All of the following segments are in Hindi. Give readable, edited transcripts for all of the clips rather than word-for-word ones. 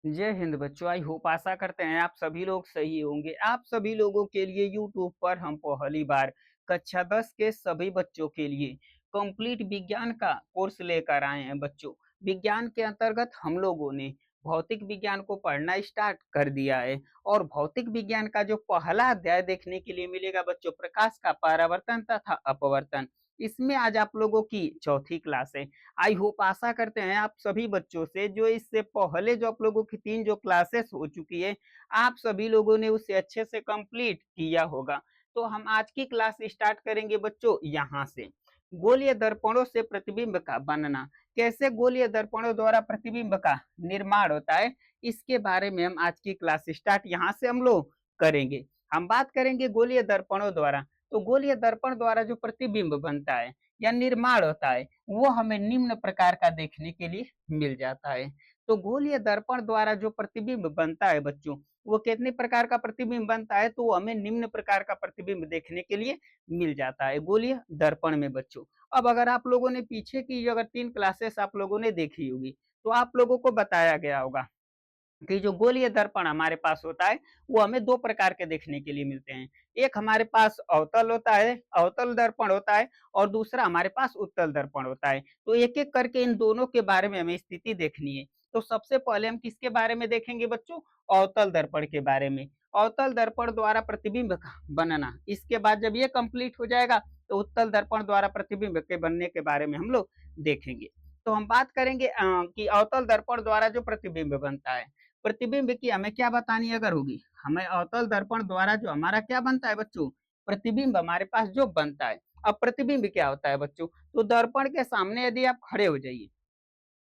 जय हिंद बच्चों। आई होप आशा करते हैं आप सभी लोग सही होंगे। आप सभी लोगों के लिए यूट्यूब पर हम पहली बार कक्षा 10 के सभी बच्चों के लिए कंप्लीट विज्ञान का कोर्स लेकर आए हैं बच्चों। विज्ञान के अंतर्गत हम लोगों ने भौतिक विज्ञान को पढ़ना स्टार्ट कर दिया है और भौतिक विज्ञान का जो पहला अध्याय देखने के लिए मिलेगा बच्चों, प्रकाश का परावर्तन तथा अपवर्तन। इसमें आज आप लोगों की चौथी क्लास है। आई होप आशा करते हैं आप सभी बच्चों से जो इससे पहले जो आप लोगों की 3 जो क्लासेस हो चुकी है, आप सभी लोगों ने उसे अच्छे से कंप्लीट किया होगा। तो हम आज की क्लास स्टार्ट करेंगे बच्चों यहाँ से। गोलीय दर्पणों से प्रतिबिंब का बनना, कैसे गोलीय दर्पणों द्वारा प्रतिबिंब का निर्माण होता है, इसके बारे में हम आज की क्लास स्टार्ट यहाँ से हम लोग करेंगे। हम बात करेंगे गोलीय दर्पणों द्वारा, तो गोलीय दर्पण द्वारा जो प्रतिबिंब बनता है या निर्माण होता है वो हमें निम्न प्रकार का देखने के लिए मिल जाता है। तो गोलीय दर्पण द्वारा जो प्रतिबिंब बनता है बच्चों, वो कितने प्रकार का प्रतिबिंब बनता है, तो हमें निम्न प्रकार का प्रतिबिंब देखने के लिए मिल जाता है गोलीय दर्पण में बच्चों। अब अगर आप लोगों ने पीछे की अगर 3 क्लासेस आप लोगों ने देखी होगी, तो आप लोगों को बताया गया होगा कि जो गोलीय दर्पण हमारे पास होता है वो हमें 2 प्रकार के देखने के लिए मिलते हैं। एक हमारे पास अवतल होता है, अवतल दर्पण होता है, और दूसरा हमारे पास उत्तल दर्पण होता है। तो एक-एक करके इन दोनों के बारे में हमें स्थिति देखनी है। तो सबसे पहले हम किसके बारे में देखेंगे बच्चों? अवतल दर्पण के बारे में। अवतल दर्पण द्वारा प्रतिबिंब का बनना। इसके बाद जब ये कंप्लीट हो जाएगा तो उत्तल दर्पण द्वारा प्रतिबिंब के बनने के बारे में हम लोग देखेंगे। तो हम बात करेंगे कि अवतल दर्पण द्वारा जो प्रतिबिंब बनता है, प्रतिबिंब की हमें क्या बतानी अगर होगी, हमें अवतल दर्पण द्वारा जो हमारा क्या बनता है बच्चों, प्रतिबिंब हमारे पास जो बनता है। अब प्रतिबिंब क्या होता है बच्चों, तो दर्पण के सामने यदि आप खड़े हो जाइए,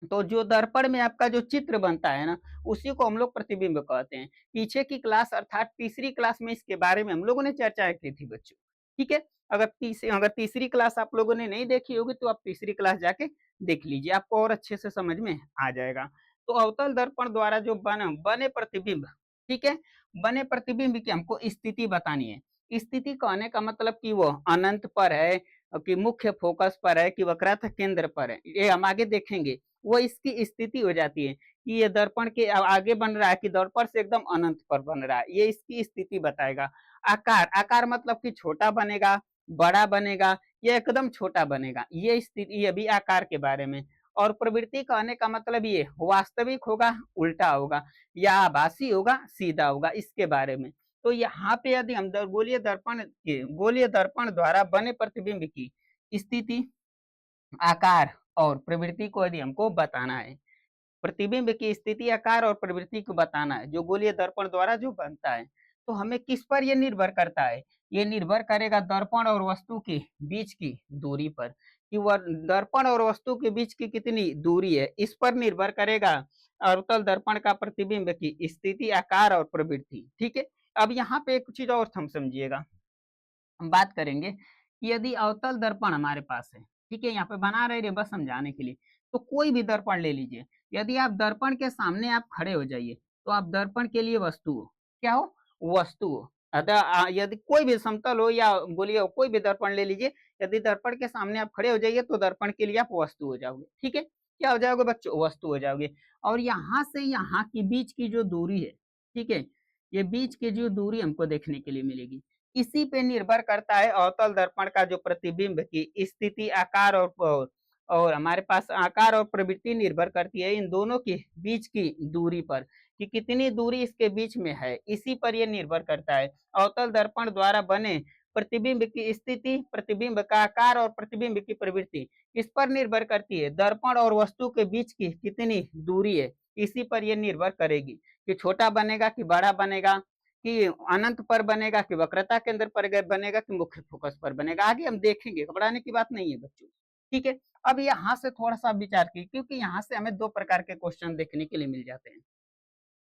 तो जो दर्पण में आपका जो चित्र बनता है ना, उसी को हम लोग प्रतिबिंब कहते हैं। पीछे की क्लास अर्थात तीसरी क्लास में इसके बारे में हम लोगों ने चर्चा की थी बच्चों। ठीक है, अगर तीसरी क्लास आप लोगों ने नहीं देखी होगी तो आप तीसरी क्लास जाके देख लीजिए, आपको और अच्छे से समझ में आ जाएगा। तो अवतल दर्पण द्वारा जो बने प्रतिबिंब, ठीक है, बने प्रतिबिंब की हमको स्थिति बतानी है। स्थिति कहने का मतलब कि वो अनंत पर है, कि मुख्य फोकस पर है, कि वक्रता केंद्र पर है, ये हम आगे देखेंगे। वो इसकी स्थिति हो जाती है कि ये दर्पण के आगे बन रहा है कि दर्पण से एकदम अनंत पर बन रहा है, ये इसकी स्थिति बताएगा। आकार, आकार मतलब कि छोटा बनेगा, बड़ा बनेगा, या एकदम छोटा बनेगा, ये स्थिति, ये भी आकार के बारे में। और प्रवृत्ति कहने का मतलब ये वास्तविक होगा, उल्टा होगा, या आभासी होगा, सीधा होगा, इसके बारे में। तो यहाँ पे यदि हम गोलीय दर्पण द्वारा बने प्रतिबिंब की स्थिति, आकार और प्रवृत्ति को यदि हमको बताना है, प्रतिबिंब की स्थिति, आकार और प्रवृत्ति को बताना है जो गोलीय दर्पण द्वारा जो बनता है, तो हमें किस पर यह निर्भर करता है? ये निर्भर करेगा दर्पण और वस्तु के बीच की दूरी पर, कि वह दर्पण और वस्तु के बीच की कितनी दूरी है, इस पर निर्भर करेगा अवतल दर्पण का प्रतिबिंब की स्थिति, आकार और प्रवृत्ति। ठीक है, अब यहाँ पे एक चीज और हम समझिएगा। हम बात करेंगे कि यदि अवतल दर्पण हमारे पास है, ठीक है, यहाँ पे बना रहे बस समझाने के लिए, तो कोई भी दर्पण ले लीजिए। यदि आप दर्पण के सामने आप खड़े हो जाइए, तो आप दर्पण के लिए वस्तु हो, क्या हो? वस्तु हो। अतः यदि कोई भी समतल हो या गोलीय हो, कोई भी दर्पण ले लीजिए, यदि दर्पण के सामने आप खड़े हो जाइए तो दर्पण के लिए आप वस्तु हो जाओगे। ठीक है, क्या हो जाओगे बच्चों? वस्तु हो जाओगे। और यहाँ से यहाँ की बीच की जो दूरी है, ठीक है, ये बीच की जो दूरी हमको देखने के लिए मिलेगी, इसी पे निर्भर करता है अवतल दर्पण का जो प्रतिबिंब की स्थिति, आकार और हमारे पास आकार और प्रवृत्ति निर्भर करती है इन दोनों के बीच की दूरी पर, कि कितनी दूरी इसके बीच में है, इसी पर यह निर्भर करता है। अवतल दर्पण द्वारा बने प्रतिबिंब की स्थिति, प्रतिबिंब का आकार और प्रतिबिंब की प्रवृत्ति इस पर निर्भर करती है दर्पण और वस्तु के बीच की कितनी दूरी है, इसी पर यह निर्भर करेगी कि छोटा बनेगा कि बड़ा बनेगा, कि अनंत पर बनेगा, कि वक्रता के अंदर पर बनेगा, कि मुख्य फोकस पर बनेगा। आगे हम देखेंगे, घबराने की बात नहीं है बच्चों। ठीक है, अब यहाँ से थोड़ा सा विचार कीजिए, क्योंकि यहाँ से हमें 2 प्रकार के क्वेश्चन देखने के लिए मिल जाते हैं।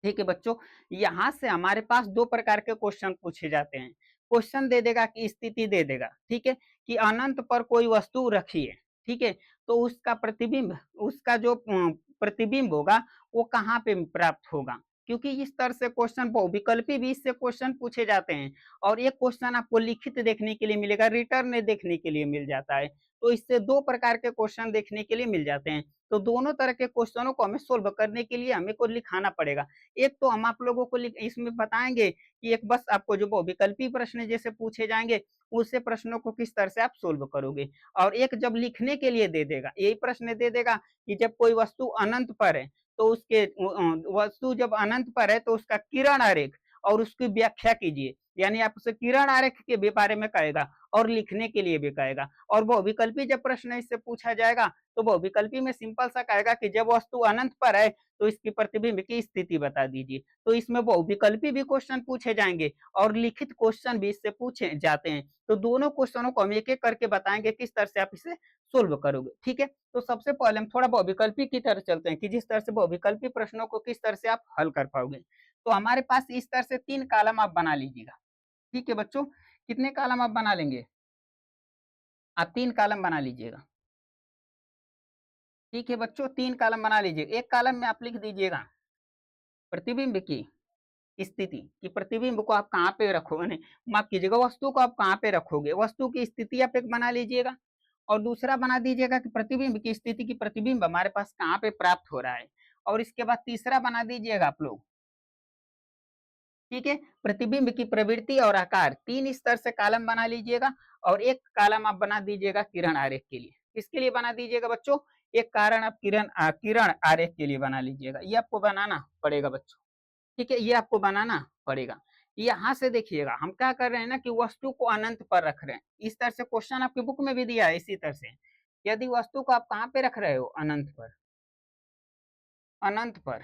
ठीक है बच्चों, यहाँ से हमारे पास 2 प्रकार के क्वेश्चन पूछे जाते हैं। क्वेश्चन दे देगा कि स्थिति दे देगा, ठीक है, कि अनंत पर कोई वस्तु रखी है, ठीक है, तो उसका प्रतिबिंब, उसका जो प्रतिबिंब होगा वो कहाँ पे प्राप्त होगा, क्योंकि इस तरह से क्वेश्चन बहुविकल्पी भी इससे क्वेश्चन पूछे जाते हैं। और एक क्वेश्चन आपको लिखित देखने के लिए मिलेगा, रिटर्न देखने के लिए मिल जाता है। तो इससे दो प्रकार के क्वेश्चन देखने के लिए मिल जाते हैं। तो दोनों तरह के क्वेश्चनों को हमें सोल्व करने के लिए हमें को लिखाना पड़ेगा। एक तो हम आप लोगों को इसमें बताएंगे कि एक बस आपको जो बहुविकल्पी प्रश्न जैसे पूछे जाएंगे उससे प्रश्नों को किस तरह से आप सोल्व करोगे, और एक जब लिखने के लिए दे देगा, यही प्रश्न दे देगा कि जब कोई वस्तु अनंत पर है तो उसके वस्तु जब अनंत पर है तो उसका किरण आरेख और उसकी व्याख्या कीजिए, यानी आप उसे किरण आरेख के बारे में कहेगा और लिखने के लिए भी कहेगा। और बहुविकल्पी जब प्रश्न इससे पूछा जाएगा तो बहुविकल्पी में सिंपल सा कहेगा कि जब वस्तु अनंत पर है तो इसकी प्रतिबिंब की स्थिति बता दीजिए। तो इसमें बहुविकल्पी भी क्वेश्चन पूछे जाएंगे और लिखित क्वेश्चन भी इससे पूछे जाते हैं। तो दोनों क्वेश्चनों को हम एक एक करके बताएंगे किस तरह से आप इसे सोल्व करोगे। ठीक है, तो सबसे पहले हम थोड़ा बहुविकल्पी की तरफ चलते हैं कि जिस तरह से बहुविकल्पी प्रश्नों को किस तरह से आप हल कर पाओगे। तो हमारे पास इस तरह से 3 कॉलम आप बना लीजिएगा। ठीक है बच्चों, कितने कॉलम आप बना लेंगे? आप 3 कॉलम बना लीजिएगा। ठीक है बच्चों, 3 कॉलम बना लीजिए। एक कॉलम में आप लिख दीजिएगा प्रतिबिंब की स्थिति, कि प्रतिबिंब को आप कहाँ पे रखोगे, नहीं माफ कीजिएगा, वस्तु को आप कहाँ पे रखोगे, वस्तु की स्थिति आप एक बना लीजिएगा। और दूसरा बना दीजिएगा कि प्रतिबिंब की स्थिति की प्रतिबिंब हमारे पास कहाँ पे प्राप्त हो रहा है। और इसके बाद तीसरा बना दीजिएगा आप लोग, ठीक है, प्रतिबिंब की प्रवृत्ति और आकार। 3 स्तर से कॉलम बना लीजिएगा। और एक कॉलम आप बना दीजिएगा किरण आरेख के लिए। किसके लिए बना दीजिएगा बच्चों? एक कारण आप किरण आरेख के लिए बना लीजिएगा। ये आपको बनाना पड़ेगा बच्चों। ठीक है, ये आपको बनाना पड़ेगा। यहाँ से देखिएगा हम क्या कर रहे हैं ना कि वस्तु को अनंत पर रख रहे हैं। इस तरह से क्वेश्चन आपकी बुक में भी दिया है इसी तरह से। यदि वस्तु को आप कहाँ पे रख रहे हो? अनंत पर। अनंत पर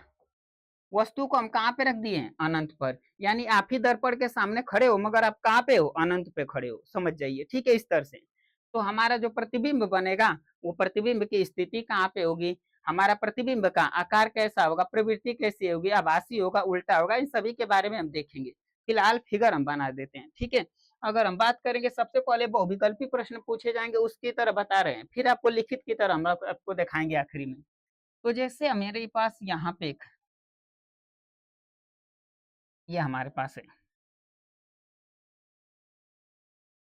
वस्तु को हम कहाँ पे रख दिए हैं? अनंत पर। यानी आप ही दर्पण के सामने खड़े हो मगर आप कहाँ पे हो? अनंत पे खड़े हो। समझ जाइए। ठीक है, इस तरह से तो हमारा जो प्रतिबिंब बनेगा वो प्रतिबिंब की स्थिति कहाँ पे होगी, हमारा प्रतिबिंब का आकार कैसा होगा, प्रवृत्ति कैसी होगी, आभासी होगा, उल्टा होगा, इन सभी के बारे में हम देखेंगे। फिलहाल फिगर हम बना देते हैं। ठीक है, अगर हम बात करेंगे सबसे पहले बहुविकल्पी प्रश्न पूछे जाएंगे उसकी तरह बता रहे हैं, फिर आपको लिखित की तरह हम आपको दिखाएंगे आखिरी में। तो जैसे मेरे पास यहाँ पे एक ये हमारे पास है।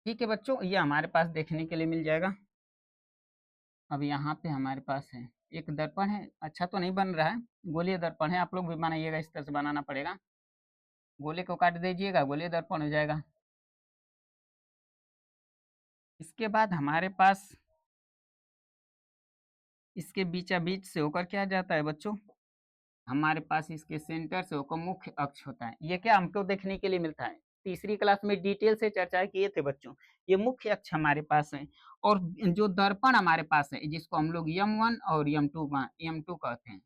ठीक है बच्चों, ये हमारे पास देखने के लिए मिल जाएगा। अब यहाँ पे हमारे पास है एक दर्पण है। अच्छा तो नहीं बन रहा है, गोलीय दर्पण है। आप लोग भी बनाइएगा, इस तरह से बनाना पड़ेगा। गोले को काट दीजिएगा, गोलीय दर्पण हो जाएगा। इसके बाद हमारे पास इसके बीचा बीच से होकर क्या जाता है बच्चों, हमारे पास इसके सेंटर से होकर मुख्य अक्ष होता है। ये क्या हमको देखने के लिए मिलता है? तीसरी क्लास में डिटेल से चर्चा किए थे बच्चों। ये मुख्य अक्ष हमारे पास है। और जो दर्पण हमारे पास है जिसको हम लोग M1 और M2 कहते हैं।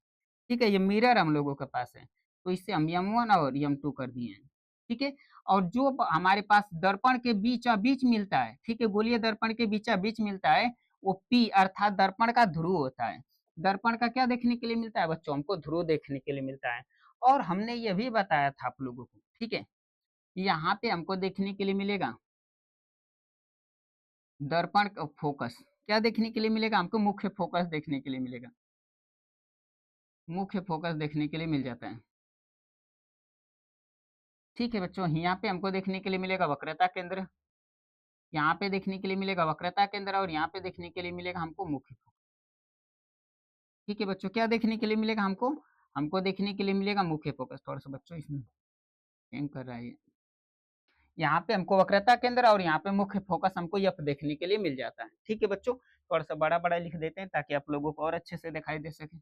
ठीक है, ये मिरर हम लोगों के पास है तो इससे हम M1 और M2 कर दिए हैं। ठीक है, और जो हमारे पास दर्पण के बीचा बीच मिलता है, ठीक है, गोलीय दर्पण के बीचा बीच मिलता है वो P अर्थात दर्पण का ध्रुव होता है। दर्पण का क्या देखने के लिए मिलता है बच्चों? हमको ध्रुव देखने के लिए मिलता है। और हमने ये भी बताया था आप लोगों को, ठीक है, यहाँ पे हमको देखने के लिए मिलेगा दर्पण का फोकस। क्या देखने के लिए मिलेगा हमको? मुख्य फोकस देखने के लिए मिलेगा। मुख्य फोकस देखने के लिए मिल जाता है। ठीक है बच्चों, यहाँ पे हमको देखने के लिए मिलेगा वक्रता केंद्र, यहाँ पे देखने के लिए मिलेगा वक्रता केंद्र, और यहाँ पे देखने के लिए मिलेगा हमको मुख्य फोकस। ठीक है बच्चों, क्या देखने के लिए मिलेगा हमको? हमको देखने के लिए मिलेगा मुख्य फोकस। थोड़ा सा बच्चों इसमें हैंग कर रहा है। यहाँ पे हमको वक्रता केंद्र और यहाँ पे मुख्य फोकस हमको यह देखने के लिए मिल जाता है। ठीक है बच्चों, थोड़ा सा बड़ा बड़ा लिख देते हैं ताकि आप लोगों को और अच्छे से दिखाई दे सके।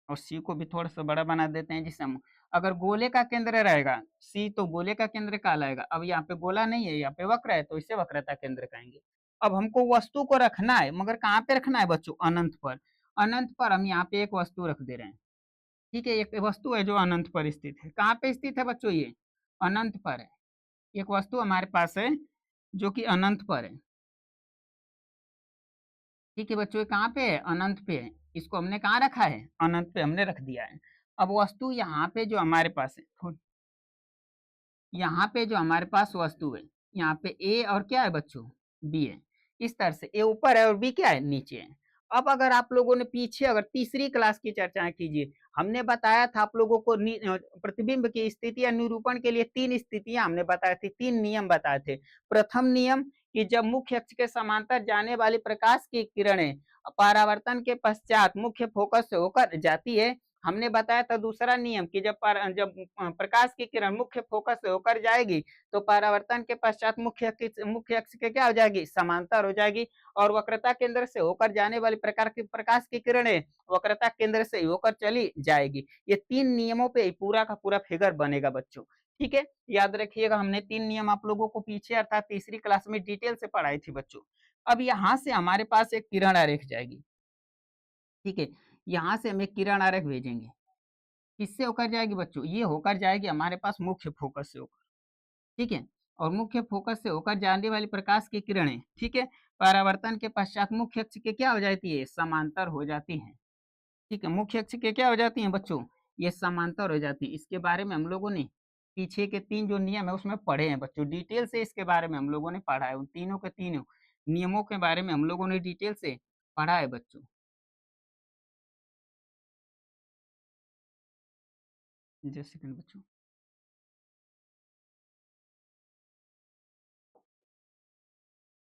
और सी को भी थोड़ा सा बड़ा बना देते हैं जिससे हम, अगर गोले का केंद्र रहेगा सी तो गोले का केंद्र कहलाएगा। अब यहाँ पे गोला नहीं है, यहाँ पे वक्र है तो इसे वक्रता केंद्र कहेंगे। अब हमको वस्तु को रखना है मगर कहाँ पे रखना है बच्चों? अनंत पर। अनंत पर हम यहाँ पे एक वस्तु रख दे रहे हैं। ठीक है, एक वस्तु है जो अनंत पर स्थित है। कहाँ पे स्थित है बच्चों? ये अनंत पर है। एक वस्तु हमारे पास है जो कि अनंत पर है। ठीक है बच्चों, ये कहाँ पे है? अनंत पे है। इसको हमने कहाँ रखा है? अनंत पे हमने रख दिया है। अब वस्तु यहाँ पे जो हमारे पास है, यहाँ पे जो हमारे पास वस्तु है, यहाँ पे ए और क्या है बच्चों? बी है। इस तरह से ए ऊपर है और बी क्या है? नीचे है। अब अगर आप लोगों ने पीछे अगर तीसरी क्लास की चर्चा कीजिए, हमने बताया था आप लोगों को प्रतिबिंब की स्थिति या निरूपण के लिए 3 स्थितियां हमने बताई थी, 3 नियम बताए थे। प्रथम नियम कि जब मुख्य अक्ष के समांतर जाने वाली प्रकाश की किरणें परावर्तन के पश्चात मुख्य फोकस से होकर जाती है। हमने बताया था दूसरा नियम कि जब प्रकाश की किरण मुख्य फोकस से होकर जाएगी तो परावर्तन के पश्चात मुख्य अक्ष के क्या हो जाएगी, समांतर हो जाएगी और वक्रता केंद्र से होकर जाने वाली प्रकाश की किरणें वक्रता केंद्र से होकर चली जाएगी। ये 3 नियमों पे पूरा का पूरा फिगर बनेगा बच्चों। ठीक है, याद रखिएगा, हमने 3 नियम आप लोगों को पीछे अर्थात तीसरी क्लास में डिटेल से पढ़ाई थी बच्चों। अब यहाँ से हमारे पास एक किरण आरेख जाएगी। ठीक है, यहाँ से हम एक किरण आरेख भेजेंगे। किससे होकर जाएगी बच्चों? ये होकर जाएगी हमारे पास मुख्य फोकस से होकर। ठीक है, और मुख्य फोकस से होकर जाने वाली प्रकाश की किरणें, ठीक है, परावर्तन के पश्चात मुख्य अक्ष के क्या हो जाती है, समांतर हो जाती हैं। ठीक है, मुख्य अक्ष के क्या हो जाती हैं बच्चों, ये समांतर हो जाती है। इसके बारे में हम लोगों ने पीछे के 3 जो नियम है उसमें पढ़े हैं बच्चों, डिटेल से इसके बारे में हम लोगों ने पढ़ा है। उन तीनों के तीनों नियमों के बारे में हम लोगों ने डिटेल से पढ़ा है बच्चों। जस्ट सेकंड बच्चों,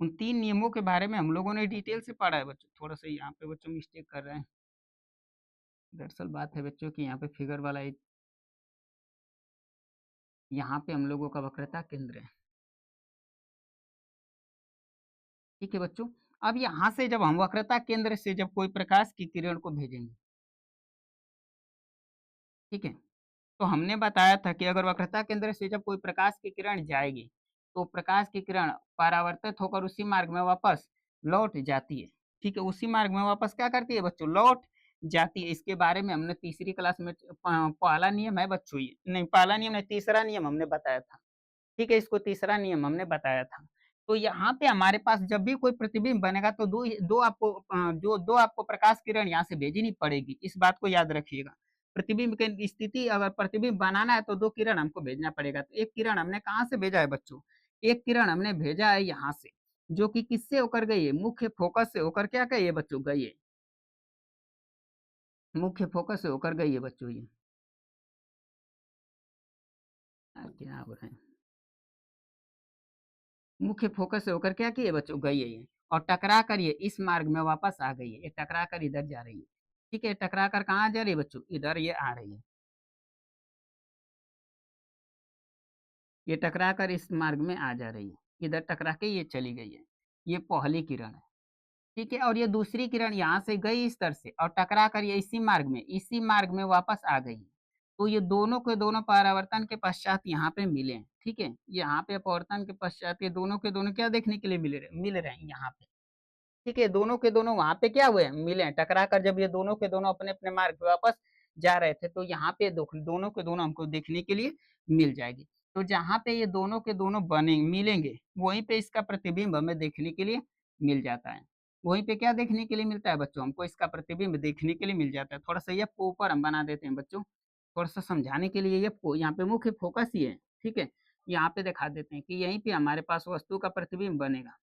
उन 3 नियमों के बारे में हम लोगों ने डिटेल से पढ़ा है बच्चों। थोड़ा-सा यहाँ पे बच्चों मिस्टेक कर रहे हैं। दरअसल बात है बच्चों कि यहाँ पे फिगर वाला एक, यहाँ पे हम लोगों का वक्रता केंद्र है। ठीक है बच्चों, अब यहाँ से जब हम वक्रता केंद्र से जब कोई प्रकाश की किरण को भेजेंगे, ठीक है, तो हमने बताया था कि अगर वक्रता केंद्र से जब कोई प्रकाश की किरण जाएगी, तो प्रकाश की किरण परावर्तित होकर उसी मार्ग में वापस लौट जाती है। ठीक है, उसी मार्ग में वापस क्या करती है बच्चों, लौट जाती है। इसके बारे में हमने तीसरी क्लास में पहला नियम है बच्चों, ये नहीं पहला नियम नहीं, तीसरा नियम हमने बताया था। ठीक है, इसको तीसरा नियम हमने बताया था। तो यहाँ पे हमारे पास जब भी कोई प्रतिबिंब बनेगा तो दो आपको प्रकाश किरण यहाँ से भेजनी पड़ेगी। इस बात को याद रखिएगा। प्रतिबिंब की स्थिति अगर प्रतिबिंब बनाना है तो 2 किरण हमको भेजना पड़ेगा। तो एक किरण हमने कहाँ से भेजा है बच्चों? एक किरण हमने भेजा है यहाँ से, जो कि किससे होकर गई है? मुख्य फोकस से होकर क्या गई है बच्चों? गई है। मुख्य फोकस से होकर गई है बच्चों ये। क्या हो रहा है? मुख्य फोकस से होकर क्या की है बच्चों? गई है ये। और टकरा कर ये इस मार्ग में वापस आ गई है। ये टकरा कर इधर जा रही है। ठीक है, टकरा कर कहाँ जा रही है बच्चों? इधर ये आ रही है। ये टकरा कर इस मार्ग में आ जा रही है। इधर टकरा के ये चली गई है। ये पहली किरण है। ठीक है, और ये दूसरी किरण यहाँ से गई इस तरह से और टकरा कर ये इसी मार्ग में वापस आ गई। तो ये दोनों के दोनों परावर्तन के पश्चात यहाँ पे मिले हैं। ठीक है, यहाँ पे अपवर्तन के पश्चात ये दोनों के दोनों क्या देखने के लिए मिल रहे हैं यहाँ पे। ठीक है, दोनों के दोनों वहां पे क्या हुए, मिले, टकरा कर जब ये दोनों के दोनों अपने अपने मार्ग पे वापस जा रहे थे तो यहाँ पे दोनों के दोनों हमको देखने के लिए मिल जाएगी। तो जहाँ पे ये दोनों के दोनों बने मिलेंगे वहीं पे इसका प्रतिबिंब हमें देखने के लिए मिल जाता है। वहीं पे क्या देखने के लिए मिलता है बच्चों? हमको इसका प्रतिबिंब देखने के लिए मिल जाता है। थोड़ा सा ये ऊपर हम बना देते हैं बच्चों, थोड़ा सा समझाने के लिए। ये यहाँ पे मुख्य फोकस ही है। ठीक है, यहाँ पे दिखा देते हैं कि यहीं पे हमारे पास वस्तु का प्रतिबिंब बनेगा।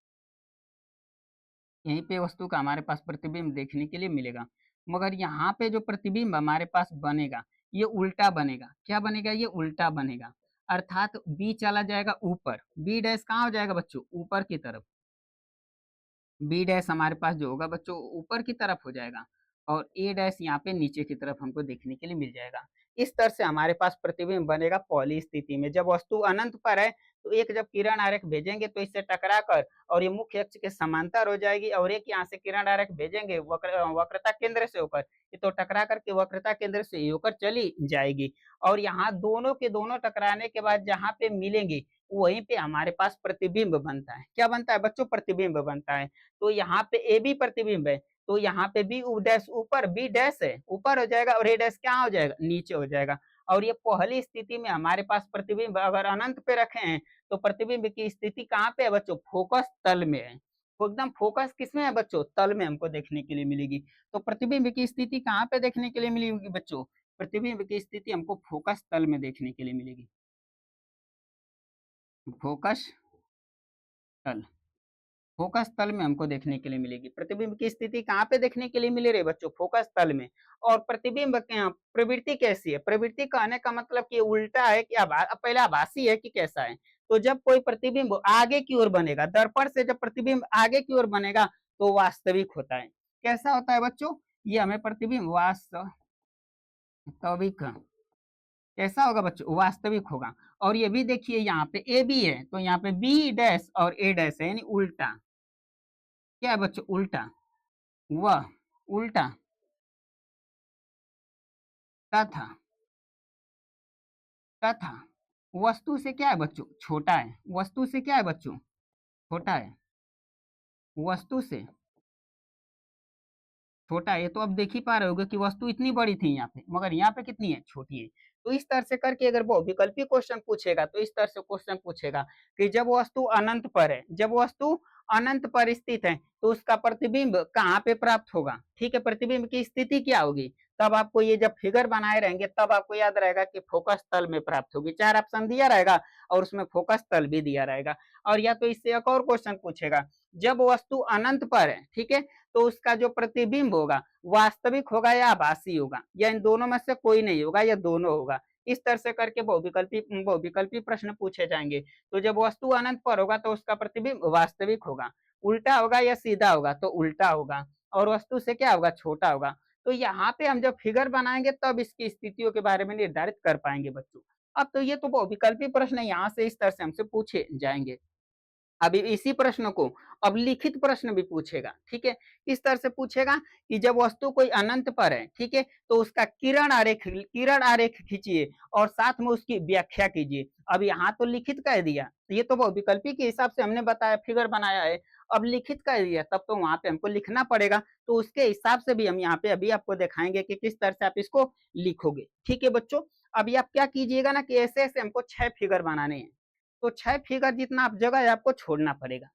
यहीं पे वस्तु का हमारे पास प्रतिबिंब देखने के लिए मिलेगा। मगर यहाँ पे जो प्रतिबिंब हमारे पास बनेगा ये उल्टा बनेगा। क्या बनेगा? ये उल्टा बनेगा। अर्थात बी चला जाएगा ऊपर, बी डैश कहाँ हो जाएगा बच्चों? ऊपर की तरफ। बी डैश हमारे पास जो होगा बच्चों ऊपर की तरफ हो जाएगा और ए डैश यहाँ पे नीचे की तरफ हमको देखने के लिए मिल जाएगा। इस तरह से हमारे पास प्रतिबिंब बनेगा पहली स्थिति में। जब वस्तु अनंत पर है तो एक जब किरण आरेख भेजेंगे तो इससे टकरा कर और ये मुख्य अक्ष के समांतर हो जाएगी और एक यहाँ से किरण आरेख भेजेंगे वक्रता केंद्र से होकर, ये तो टकरा करके वक्रता केंद्र से होकर चली जाएगी और यहाँ दोनों के दोनों टकराने के बाद जहाँ पे मिलेंगे वहीं पे हमारे पास प्रतिबिंब बनता है। क्या बनता है बच्चों? प्रतिबिंब बनता है। तो यहाँ पे ए बी प्रतिबिंब है तो यहाँ पे बी डैश ऊपर, बी डैश है ऊपर हो जाएगा और ए डैश क्या हो जाएगा? नीचे हो जाएगा। और ये पहली स्थिति में हमारे पास प्रतिबिंब अगर अनंत पे रखे हैं तो प्रतिबिंब की स्थिति कहाँ पे है बच्चों? फोकस तल में है। तो एकदम फोकस किसमें है बच्चों? तल में हमको देखने के लिए मिलेगी। तो प्रतिबिंब की स्थिति कहाँ पे देखने के लिए मिलेगी बच्चों? प्रतिबिंब की स्थिति हमको फोकस तल में देखने के लिए मिलेगी। फोकस तल, फोकस तल में हमको देखने के लिए मिलेगी। प्रतिबिंब की स्थिति कहाँ पे देखने के लिए मिल रही है बच्चों? फोकस तल में। और प्रतिबिंब प्रवृत्ति कैसी है? प्रवृत्ति कहने का मतलब कि उल्टा है कि पहले आभासी है कि कैसा है? तो जब कोई प्रतिबिंब आगे की ओर बनेगा, दर्पण से जब प्रतिबिंब आगे की ओर बनेगा तो वास्तविक होता है। कैसा होता है बच्चों? ये हमें प्रतिबिंब वास्तविक कैसा होगा बच्चों? वास्तविक होगा। और ये भी देखिए यहाँ पे ए बी है तो यहाँ पे बी डैश और ए डैश है, यानी उल्टा। क्या है बच्चों? उल्टा। वह उल्टा तथा तथा वस्तु से क्या है बच्चों? छोटा है। वस्तु से क्या है बच्चों? छोटा है। वस्तु से छोटा है। ये तो अब देख ही पा रहे होगे कि वस्तु इतनी बड़ी थी यहाँ पे, मगर यहाँ पे कितनी है? छोटी है। तो इस तरह से करके अगर वो विकल्पी क्वेश्चन पूछेगा तो इस तरह से क्वेश्चन पूछेगा कि जब वस्तु अनंत पर है, जब वस्तु अनंत पर स्थित है तो उसका प्रतिबिंब कहाँ पे प्राप्त होगा? ठीक है, प्रतिबिंब की स्थिति क्या होगी? तब आपको ये जब फिगर बनाए रहेंगे तब आपको याद रहेगा कि फोकस तल में प्राप्त होगी। 4 ऑप्शन दिया रहेगा और उसमें फोकस तल भी दिया रहेगा। और या तो इससे एक और क्वेश्चन पूछेगा, जब वस्तु अनंत पर है, ठीक है, तो उसका जो प्रतिबिंब होगा वास्तविक होगा या आभासी होगा, या इन दोनों में से कोई नहीं होगा या दोनों होगा। इस तरह से करके बहुविकल्पी प्रश्न पूछे जाएंगे। तो जब वस्तु अनंत पर होगा तो उसका प्रतिबिंब वास्तविक होगा, उल्टा होगा या सीधा होगा? तो उल्टा होगा। और वस्तु से क्या होगा? छोटा होगा। तो यहाँ पे हम जब फिगर बनाएंगे तब इसकी स्थितियों के बारे में निर्धारित कर पाएंगे बच्चों। अब तो ये तो बहुविकल्पी प्रश्न यहाँ से इस तरह से हमसे पूछे जाएंगे। अभी इसी प्रश्न को अब लिखित प्रश्न भी पूछेगा, ठीक है। इस तरह से पूछेगा कि जब वस्तु कोई अनंत पर है, ठीक है, तो उसका किरण आरेख खींचिए और साथ में उसकी व्याख्या कीजिए। अब यहाँ तो लिखित कह दिया, ये तो विकल्पी के हिसाब से हमने बताया, फिगर बनाया है। अब लिखित कह दिया तब तो वहां पे हमको लिखना पड़ेगा, तो उसके हिसाब से भी हम यहाँ पे अभी आपको दिखाएंगे कि किस तरह से आप इसको लिखोगे, ठीक है बच्चों। अभी आप क्या कीजिएगा ना कि ऐसे ऐसे हमको 6 फिगर बनाने हैं, तो 6 फिगर जितना आप जगह है आपको छोड़ना पड़ेगा।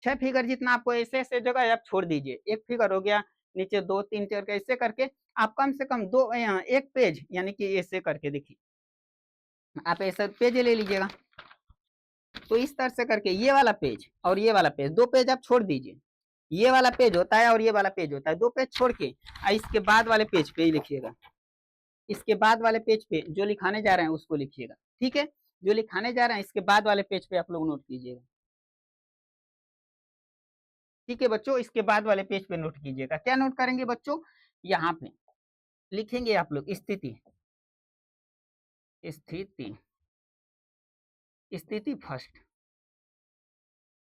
6 फिगर जितना आपको ऐसे ऐसे जगह है आप छोड़ दीजिए। एक फिगर हो गया, नीचे 2 3 4 ऐसे करके आप कम से कम दो एक पेज, यानी कि ऐसे करके देखिए, आप ऐसा पेज ले लीजिएगा। तो इस तरह से करके ये वाला पेज और ये वाला पेज, 2 पेज आप छोड़ दीजिए। ये वाला पेज होता है और ये वाला पेज होता है, 2 पेज छोड़ के इसके बाद वाले पेज पे ही लिखिएगा। इसके बाद वाले पेज पे जो लिखाने जा रहे हैं उसको लिखिएगा, ठीक है। जो लिखाने जा रहे हैं इसके बाद वाले पेज पे आप लोग नोट कीजिएगा, ठीक है बच्चों। इसके बाद वाले पेज पे नोट कीजिएगा। क्या नोट करेंगे बच्चों? यहाँ पे लिखेंगे आप लोग स्थिति, स्थिति, स्थिति फर्स्ट,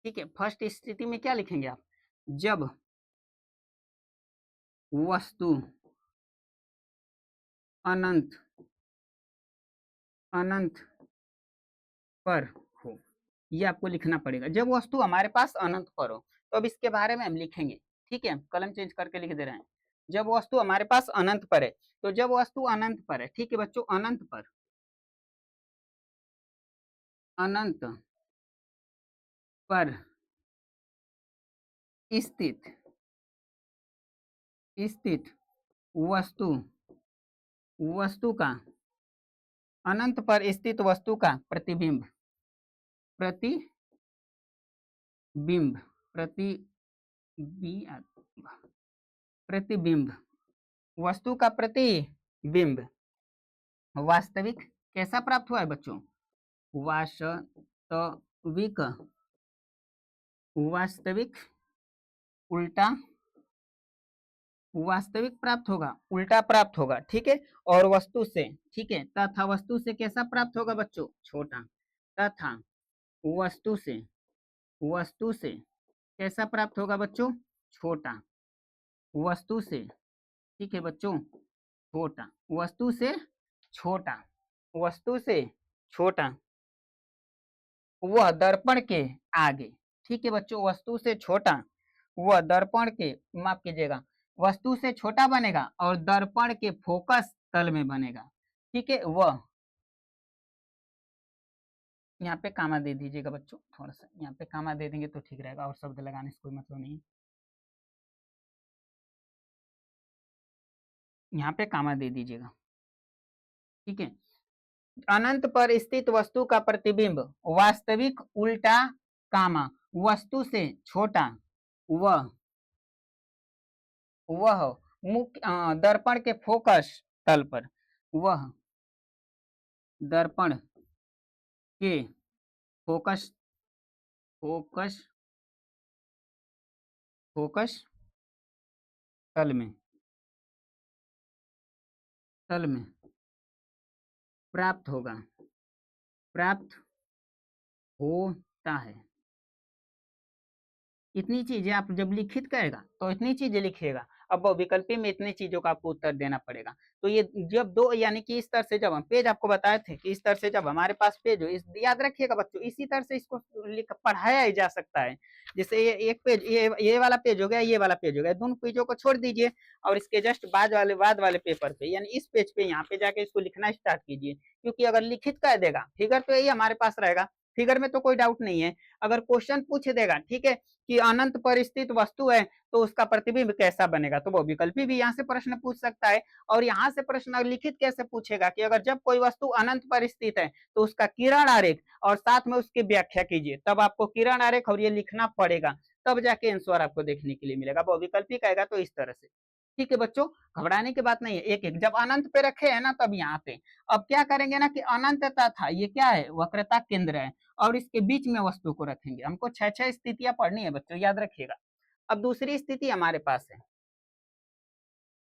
ठीक है। फर्स्ट स्थिति में क्या लिखेंगे आप? जब वस्तु अनंत अनंत पर हो, ये आपको लिखना पड़ेगा। जब वस्तु हमारे पास अनंत पर हो, तो अब इसके बारे में हम लिखेंगे, ठीक है। कलम चेंज करके लिख दे रहे हैं। जब वस्तु हमारे पास अनंत पर है, तो जब वस्तु अनंत पर है, ठीक है बच्चों, अनंत पर, अनंत पर स्थित स्थित वस्तु वस्तु का, अनंत पर स्थित वस्तु का प्रतिबिंब, प्रतिबिंब, प्रतिबिंब, वस्तु का प्रतिबिंब वास्तविक कैसा प्राप्त हुआ है बच्चों? वास्तविक, वास्तविक उल्टा, वास्तविक प्राप्त होगा, उल्टा प्राप्त होगा, ठीक है। और वस्तु से, ठीक है, तथा वस्तु से कैसा प्राप्त होगा बच्चों? छोटा। तथा वस्तु से, वस्तु से कैसा प्राप्त होगा बच्चों? छोटा। वस्तु से, ठीक है बच्चों, छोटा। वस्तु से छोटा, वस्तु से छोटा, वह दर्पण के आगे, ठीक है बच्चों। वस्तु से छोटा, वह दर्पण के, माफ कीजिएगा, वस्तु से छोटा बनेगा और दर्पण के फोकस तल में बनेगा, ठीक है। वह, यहाँ पे कामा दे दीजिएगा बच्चों, थोड़ा सा यहाँ पे कामा दे देंगे तो ठीक रहेगा, और शब्द लगाने से कोई मतलब नहीं। यहाँ पे कामा दे दीजिएगा, ठीक है। अनंत पर स्थित वस्तु का प्रतिबिंब वास्तविक उल्टा कामा वस्तु से छोटा, वह मुख्य दर्पण के फोकस तल पर, वह दर्पण के फोकस, फोकस, फोकस तल में, तल में प्राप्त होगा, प्राप्त होता है। इतनी चीजें आप जब लिखित करेगा तो इतनी चीजें लिखिएगा। अब वो विकल्पी में इतनी चीजों का आपको उत्तर देना पड़ेगा। तो ये जब दो यानी कि इस तरह से जब हम पेज आपको बताए थे कि इस तरह से जब हमारे पास पेज हो, इस याद रखिएगा बच्चों, इसी तरह से इसको पढ़ाया ही जा सकता है। जैसे ये एक पेज, ये वाला पेज हो गया, ये वाला पेज हो गया, दोनों पेजों को छोड़ दीजिए और इसके जस्ट बाद वाले पेपर पे यानी इस पेज पे यहाँ पे जाके इसको लिखना स्टार्ट कीजिए। क्योंकि अगर लिखित कर देगा, फिगर तो यही हमारे पास रहेगा, फिगर में तो कोई डाउट नहीं है। अगर क्वेश्चन पूछ देगा, ठीक है, कि अनंत पर स्थित वस्तु है तो उसका प्रतिबिंब कैसा बनेगा, तो वो विकल्पी भी यहाँ से प्रश्न पूछ सकता है। और यहाँ से प्रश्न लिखित कैसे पूछेगा कि अगर जब कोई वस्तु अनंत पर स्थित है तो उसका किरण आरेख और साथ में उसकी व्याख्या कीजिए। तब आपको किरण आरेख और ये लिखना पड़ेगा, तब जाके आंसर आपको देखने के लिए मिलेगा। वो विकल्पी कहेगा तो इस तरह से। ठीक है बच्चों, घबराने की बात नहीं है। एक एक जब अनंत पे रखे है ना, तब यहाँ पे अब क्या करेंगे ना कि अनंत था, ये क्या है, वक्रता केंद्र है, और इसके बीच में वस्तु को रखेंगे। हमको छह छह स्थितियां पढ़नी है बच्चों, याद रखिएगा। अब दूसरी स्थिति हमारे पास है।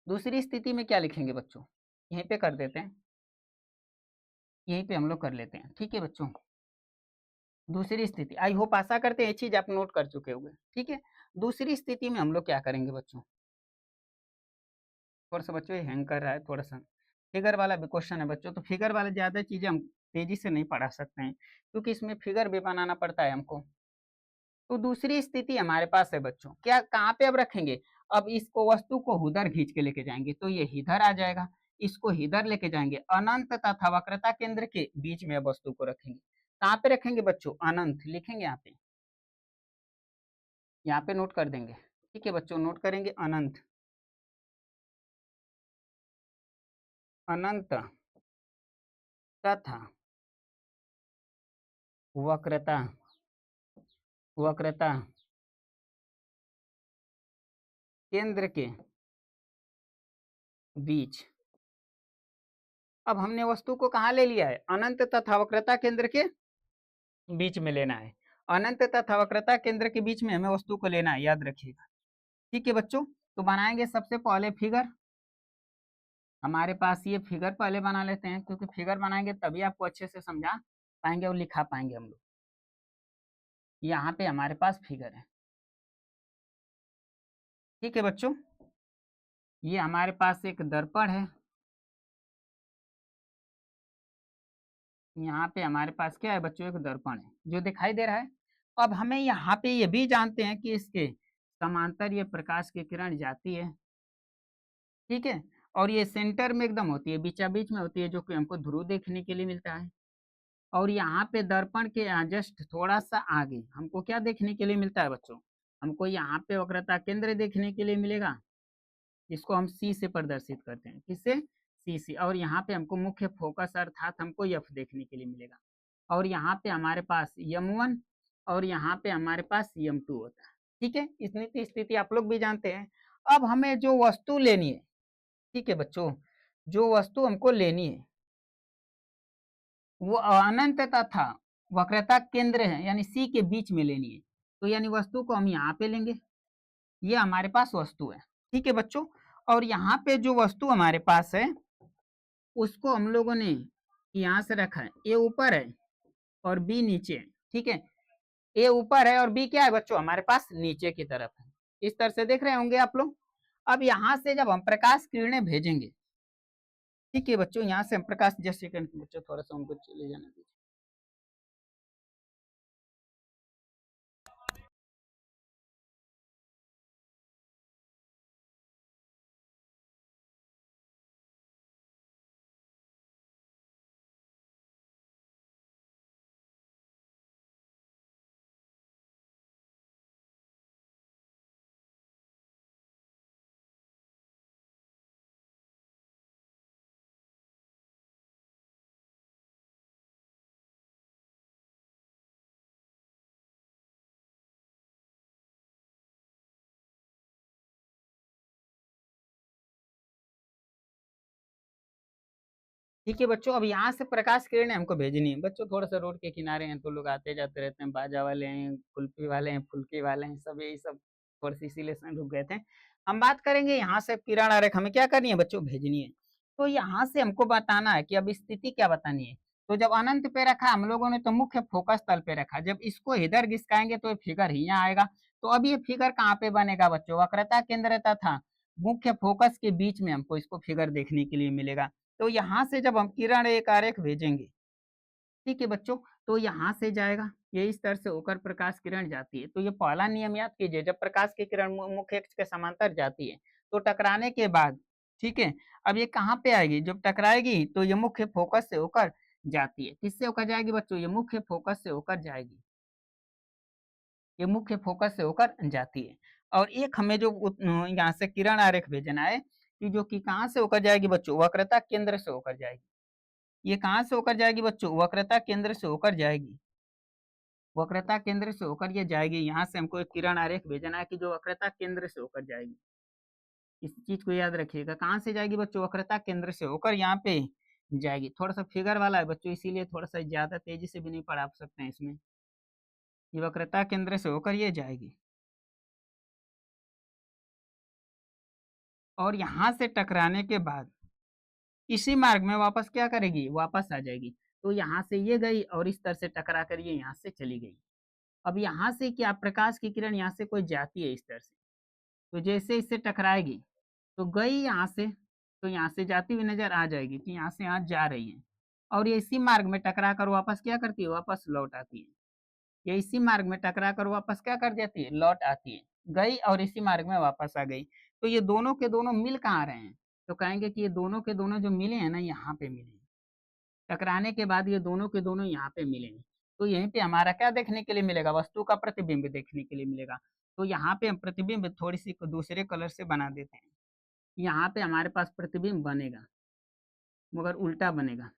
दूसरी स्थिति में क्या लिखेंगे बच्चों, यहीं पे कर देते हैं, यहीं पे हम लोग कर लेते हैं। ठीक है बच्चों, दूसरी स्थिति, आई होप आशा करते हैं ये चीज आप नोट कर चुके होंगे। ठीक है, दूसरी स्थिति में हम लोग क्या करेंगे बच्चों, थोड़ा सा बच्चों ये हैंग कर रहा है थोड़ा सा। फिगर वाला भी क्वेश्चन है बच्चों, तो फिगर वाले ज्यादा चीजें हम तेजी से नहीं पढ़ा सकते हैं, क्योंकि इसमें फिगर भी बनाना पड़ता है हमको। तो दूसरी स्थिति हमारे पास है बच्चों, क्या कहाँ पे अब रखेंगे, अब इसको वस्तु को उधर खींच के लेके जाएंगे तो ये इधर आ जाएगा। इसको इधर लेके जाएंगे, अनंत तथा वक्रता केंद्र के बीच में वस्तु को रखेंगे। कहाँ पे रखेंगे बच्चों, अनंत लिखेंगे यहाँ पे, यहाँ पे नोट कर देंगे। ठीक है बच्चों, नोट करेंगे अनंत, अनंत तथा वक्रता, वक्रता केंद्र के बीच। अब हमने वस्तु को कहाँ ले लिया है, अनंत तथा वक्रता केंद्र के बीच में लेना है। अनंत तथा वक्रता केंद्र के बीच में हमें वस्तु को लेना है, याद रखिएगा। ठीक है बच्चों, तो बनाएंगे सबसे पहले फिगर। हमारे पास ये फिगर पहले बना लेते हैं, क्योंकि फिगर बनाएंगे तभी आपको अच्छे से समझा पाएंगे और लिखा पाएंगे हम लोग। यहाँ पे हमारे पास फिगर है। ठीक है बच्चों, ये हमारे पास एक दर्पण है। यहाँ पे हमारे पास क्या है बच्चों, एक दर्पण है जो दिखाई दे रहा है। अब हमें यहाँ पे ये भी जानते हैं कि इसके समांतर ये प्रकाश की किरण जाती है। ठीक है, और ये सेंटर में एकदम होती है, बीचा बीच में होती है, जो कि हमको ध्रुव देखने के लिए मिलता है। और यहाँ पे दर्पण के जस्ट थोड़ा सा आगे हमको क्या देखने के लिए मिलता है बच्चों, हमको यहाँ पे वक्रता केंद्र देखने के लिए मिलेगा, जिसको हम सी से प्रदर्शित करते हैं, किससे, सी से। और यहाँ पे हमको मुख्य फोकस अर्थात हमको एफ देखने के लिए मिलेगा। और यहाँ पे हमारे पास यम 1 और यहाँ पे हमारे पास यम 2 होता है। ठीक है, इतनी स्थिति आप लोग भी जानते हैं। अब हमें जो वस्तु लेनी है, ठीक है बच्चों, जो वस्तु हमको लेनी है वो अनंत तथा वक्रता केंद्र है यानी सी के बीच में लेनी है। तो यानी वस्तु को हम यहाँ पे लेंगे, ये हमारे पास वस्तु है। ठीक है बच्चों, और यहाँ पे जो वस्तु हमारे पास है उसको हम लोगों ने यहाँ से रखा है, ए ऊपर है और बी नीचे है। ठीक है, ए ऊपर है और बी क्या है बच्चों, हमारे पास नीचे की तरफ है। इस तरह से देख रहे होंगे आप लोग। अब यहाँ से जब हम प्रकाश किरणें भेजेंगे, ठीक है बच्चों, यहाँ से हम प्रकाश, जस्ट सेकंड बच्चों थोड़ा सा हमको चले जाना दीजिए। ठीक है बच्चों, अब यहाँ से प्रकाश किरणें हमको भेजनी है। बच्चों थोड़ा सा रोड के किनारे हैं तो लोग आते जाते रहते हैं, बाजा वाले हैं, कुल्फी वाले हैं, फुल्की वाले हैं, सब यही सब थोड़ी सी इसीलिए रुक गए थे। हम बात करेंगे यहाँ से किरण आरेख हमें क्या करनी है बच्चों, भेजनी है। तो यहाँ से हमको बताना है कि अब स्थिति क्या बतानी है। तो जब अनंत पे रखा हम लोगों ने तो मुख्य फोकस तल पे रखा, जब इसको इधर घिसकाएंगे तो ये फिगर ही यहाँ आएगा। तो अब ये फिगर कहाँ पे बनेगा बच्चों, वक्रता केंद्र तथा मुख्य फोकस के बीच में हमको इसको फिगर देखने के लिए मिलेगा। तो यहाँ से जब हम किरण एक आरेख भेजेंगे, ठीक है बच्चों, तो यहाँ से जाएगा, ये इस तरह से होकर प्रकाश किरण जाती है। तो ये पहला नियम याद कीजिए, जब प्रकाश की किरण मुख्य अक्ष के समांतर जाती है तो टकराने के बाद, ठीक है, अब ये कहाँ पे आएगी, जब टकराएगी तो ये मुख्य फोकस से होकर जाती है। किससे होकर जाएगी बच्चों, ये मुख्य फोकस से होकर जाएगी, ये मुख्य फोकस से होकर जाती है। और एक हमें जो यहाँ से किरण आरेख भेजना है कि जो कि कहाँ से होकर जाएगी बच्चों, वक्रता केंद्र से होकर जाएगी। ये कहाँ से होकर जाएगी बच्चों, वक्रता केंद्र से होकर जाएगी, वक्रता केंद्र से होकर ये जाएगी। यहाँ से हमको एक किरण आरेख भेजना है कि जो वक्रता केंद्र से होकर जाएगी। इस चीज को याद रखिएगा, कहाँ से जाएगी बच्चों, वक्रता केंद्र से होकर यहाँ पे जाएगी। थोड़ा सा फिगर वाला है बच्चों, इसीलिए थोड़ा सा ज्यादा तेजी से भी नहीं पढ़ा सकते हैं इसमें। ये वक्रता केंद्र से होकर ये जाएगी और यहाँ से टकराने के बाद इसी मार्ग में वापस क्या करेगी, वापस आ जाएगी। तो यहाँ से ये गई और इस तरह से टकरा कर ये यहाँ से चली गई। अब यहाँ से क्या, प्रकाश की किरण यहाँ से कोई जाती है इस तरह से, तो जैसे इससे टकराएगी तो गई यहाँ से, तो यहाँ से जाती हुई नजर आ जाएगी कि यहाँ से यहाँ जा रही है। और ये इसी मार्ग में टकरा कर वापस क्या करती है, वापस लौट आती है। ये इसी मार्ग में टकरा कर वापस क्या कर जाती है, लौट आती है। गई और इसी मार्ग में वापस आ गई। तो ये दोनों के दोनों मिल कहाँ रहे हैं, तो कहेंगे कि ये दोनों के दोनों जो मिले हैं ना, यहाँ पे मिले हैं। टकराने के बाद ये दोनों के दोनों यहाँ पे मिलेंगे। तो यहीं पे हमारा क्या देखने के लिए मिलेगा, वस्तु का प्रतिबिंब देखने के लिए मिलेगा। तो यहाँ पे हम प्रतिबिंब थोड़ी सी दूसरे कलर से बना देते हैं। यहाँ पे हमारे पास प्रतिबिंब बनेगा मगर उल्टा बनेगा।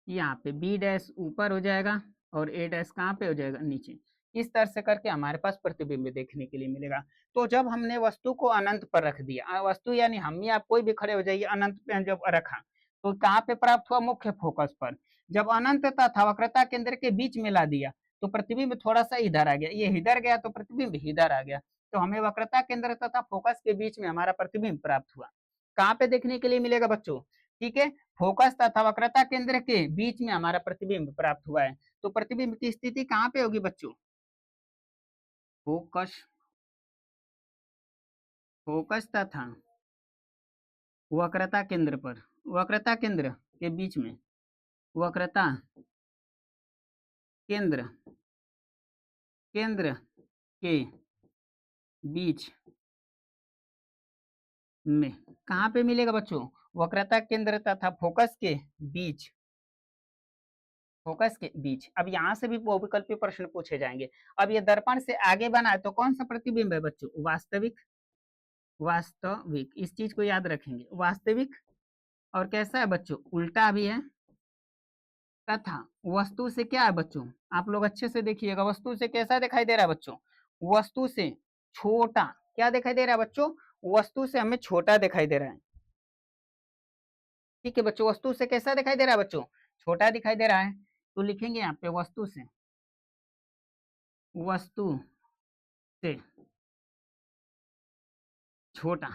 यहाँ पे बी डैश ऊपर हो जाएगा और ए डैश कहाँ पे हो जाएगा, नीचे। इस तरह से करके हमारे पास प्रतिबिंब देखने के लिए मिलेगा। तो जब हमने वस्तु को अनंत पर रख दिया, वस्तु यानी हम या आप कोई भी खड़े हो जाइए, अनंत पे जब रखा तो कहाँ पे प्राप्त हुआ, मुख्य फोकस पर। जब अनंत तथा वक्रता केंद्र के बीच में ला दिया तो प्रतिबिंब थोड़ा सा इधर आ गया, ये इधर गया तो प्रतिबिंब इधर आ गया। तो हमें वक्रता केंद्र तथा फोकस के बीच में हमारा प्रतिबिंब प्राप्त हुआ। कहाँ पे देखने के लिए मिलेगा बच्चों, ठीक है, फोकस तथा वक्रता केंद्र के बीच में हमारा प्रतिबिंब प्राप्त हुआ है। तो प्रतिबिंब की स्थिति कहाँ पे होगी बच्चों, फोकस, फोकस तथा वक्रता केंद्र पर, वक्रता केंद्र के बीच में, वक्रता केंद्र, केंद्र के बीच में कहाँ पे मिलेगा बच्चों, वक्रता केंद्र तथा फोकस के बीच, फोकस के बीच। अब यहाँ से भी बहुविकल्पी प्रश्न पूछे जाएंगे। अब ये दर्पण से आगे बना है तो कौन सा प्रतिबिंब है बच्चों, वास्तविक, वास्तविक, इस चीज को याद रखेंगे, वास्तविक। और कैसा है बच्चों, उल्टा भी है। तथा वस्तु से क्या है बच्चों, आप लोग अच्छे से देखिएगा, वस्तु से कैसा दिखाई दे रहा है बच्चों, वस्तु से छोटा, क्या दिखाई दे रहा है बच्चों, वस्तु से हमें छोटा दिखाई दे रहा है। ठीक है बच्चों, वस्तु से कैसा दिखाई दे रहा है बच्चों, छोटा दिखाई दे रहा है। तो लिखेंगे यहाँ पे वस्तु से, वस्तु से छोटा,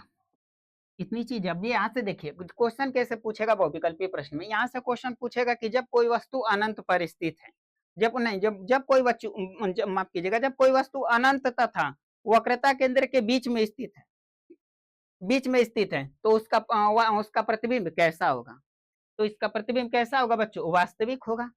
इतनी चीज। अब ये यहाँ से देखिए क्वेश्चन कैसे पूछेगा बहुविकल्पीय प्रश्न में, यहाँ से क्वेश्चन पूछेगा कि जब कोई वस्तु अनंत पर स्थित है, जब नहीं, जब जब कोई वस्तु, माफ कीजिएगा, जब कोई वस्तु अनंत तथा वक्रता केंद्र के बीच में स्थित है, बीच में स्थित है, तो उसका उसका प्रतिबिंब कैसा होगा। तो इसका प्रतिबिंब कैसा होगा बच्चों, वास्तविक होगा,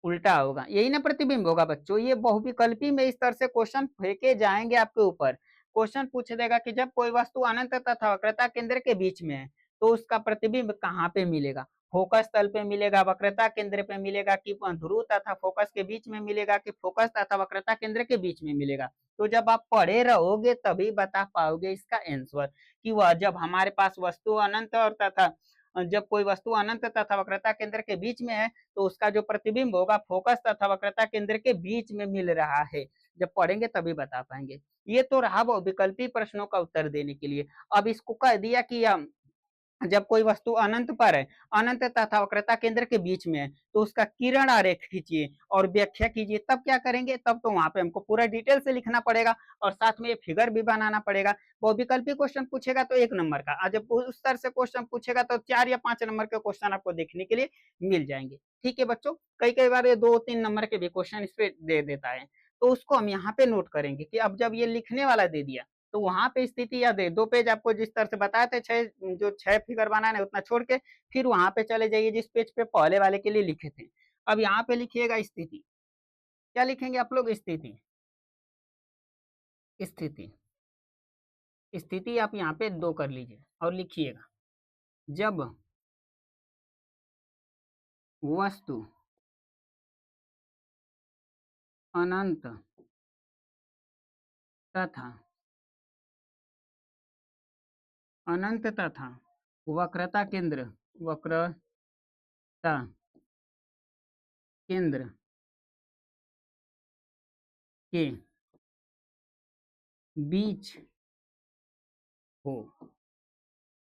उल्टा होगा, यही ना प्रतिबिंब होगा बच्चों। ये बहुविकल्पी में इस तरह से क्वेश्चन फेंके जाएंगे आपके ऊपर। क्वेश्चन पूछ देगा कि जब कोई वस्तु अनंत तथा वक्रता केंद्र के बीच में है तो उसका प्रतिबिंब कहाँ पे मिलेगा, फोकस तल पे मिलेगा, वक्रता केंद्र पे मिलेगा, कि ध्रुव तथा फोकस के बीच में मिलेगा, कि फोकस तथा वक्रता केंद्र के बीच में मिलेगा। तो जब आप पढ़े रहोगे तभी बता पाओगे इसका आंसर, कि वह जब हमारे पास वस्तु अनंत और तथा जब कोई वस्तु अनंत तथा वक्रता केंद्र के बीच में है तो उसका जो प्रतिबिंब होगा फोकस तथा वक्रता केंद्र के बीच में मिल रहा है। जब पढ़ेंगे तभी बता पाएंगे। ये तो रहा वो विकल्पी प्रश्नों का उत्तर देने के लिए। अब इसको कह दिया कि जब कोई वस्तु अनंत पर है, अनंत तथा वक्रता केंद्र के बीच में है, तो उसका किरण आरेख खींचिए और व्याख्या कीजिए। तब क्या करेंगे, तब तो वहां पे हमको पूरा डिटेल से लिखना पड़ेगा और साथ में ये फिगर भी बनाना पड़ेगा। वो विकल्पी क्वेश्चन पूछेगा तो 1 नंबर का, और जब उस तरह से क्वेश्चन पूछेगा तो 4 या 5 नंबर के क्वेश्चन आपको देखने के लिए मिल जाएंगे। ठीक है बच्चों, कई कई बार ये 2-3 नंबर के भी क्वेश्चन इस पे दे देता है, तो उसको हम यहाँ पे नोट करेंगे कि अब जब ये लिखने वाला दे दिया तो वहां पे स्थिति याद है, 2 पेज आपको जिस तरह से बताए थे, 6 फिगर बनाना है उतना छोड़ के फिर वहां पे चले जाइए जिस पेज पे पहले वाले के लिए लिखे थे। अब यहाँ पे लिखिएगा स्थिति। क्या लिखेंगे आप लोग, स्थिति। स्थिति स्थिति आप यहाँ पे 2 कर लीजिए और लिखिएगा, जब वस्तु अनंत तथा वक्रता केंद्र के बीच हो,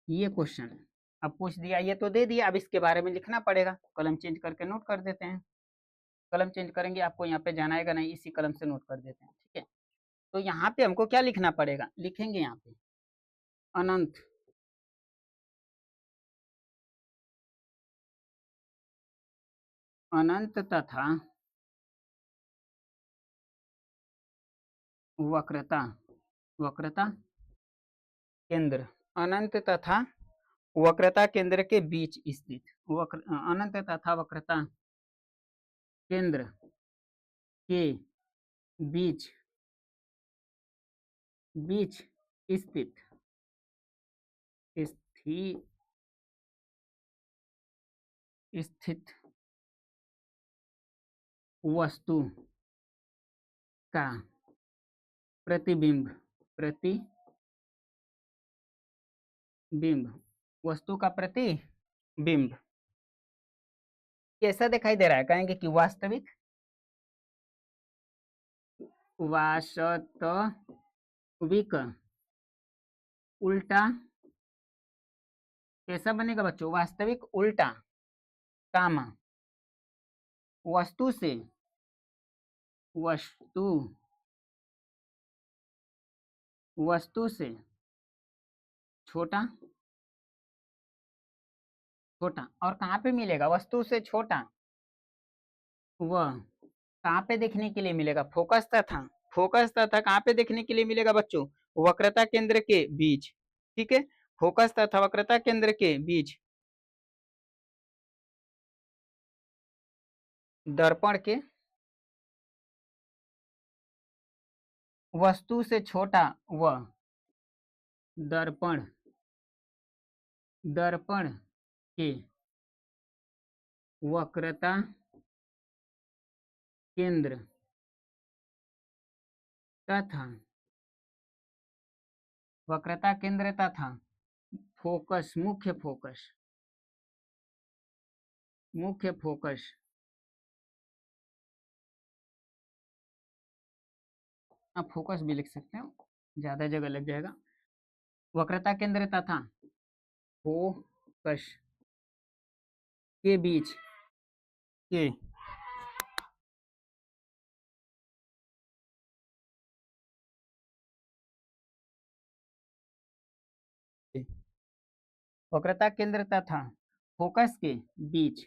ये क्वेश्चन है। अब पूछ दिया, ये तो दे दिया, अब इसके बारे में लिखना पड़ेगा। कलम चेंज करके नोट कर देते हैं। कलम चेंज करेंगे, आपको यहाँ पे जाना है नहीं, इसी कलम से नोट कर देते हैं। ठीक है, तो यहाँ पे हमको क्या लिखना पड़ेगा, लिखेंगे यहाँ पे अनंत तथा वक्रता केंद्र, अनंत तथा वक्रता केंद्र के बीच स्थित, अनंत तथा वक्रता केंद्र के बीच स्थित वस्तु का प्रतिबिंब वस्तु का प्रतिबिंब कैसा दिखाई दे रहा है, कहेंगे कि वास्तविक उल्टा, कैसा बनेगा बच्चों, वास्तविक उल्टा कामा वस्तु से छोटा, और कहाँ पे मिलेगा वस्तु से छोटा, वह कहाँ पे देखने के लिए मिलेगा, फोकस तथा कहाँ पे देखने के लिए मिलेगा बच्चों, वक्रता केंद्र के बीच। ठीक है, फोकस तथा वक्रता केंद्र के बीच दर्पण के वस्तु से छोटा व दर्पण के वक्रता केंद्र तथा फोकस, मुख्य फोकस आप फोकस भी लिख सकते हो, ज्यादा जगह लग जाएगा। वक्रता केंद्र तथा फोकस के बीच के वक्रता केंद्र तथा फोकस के बीच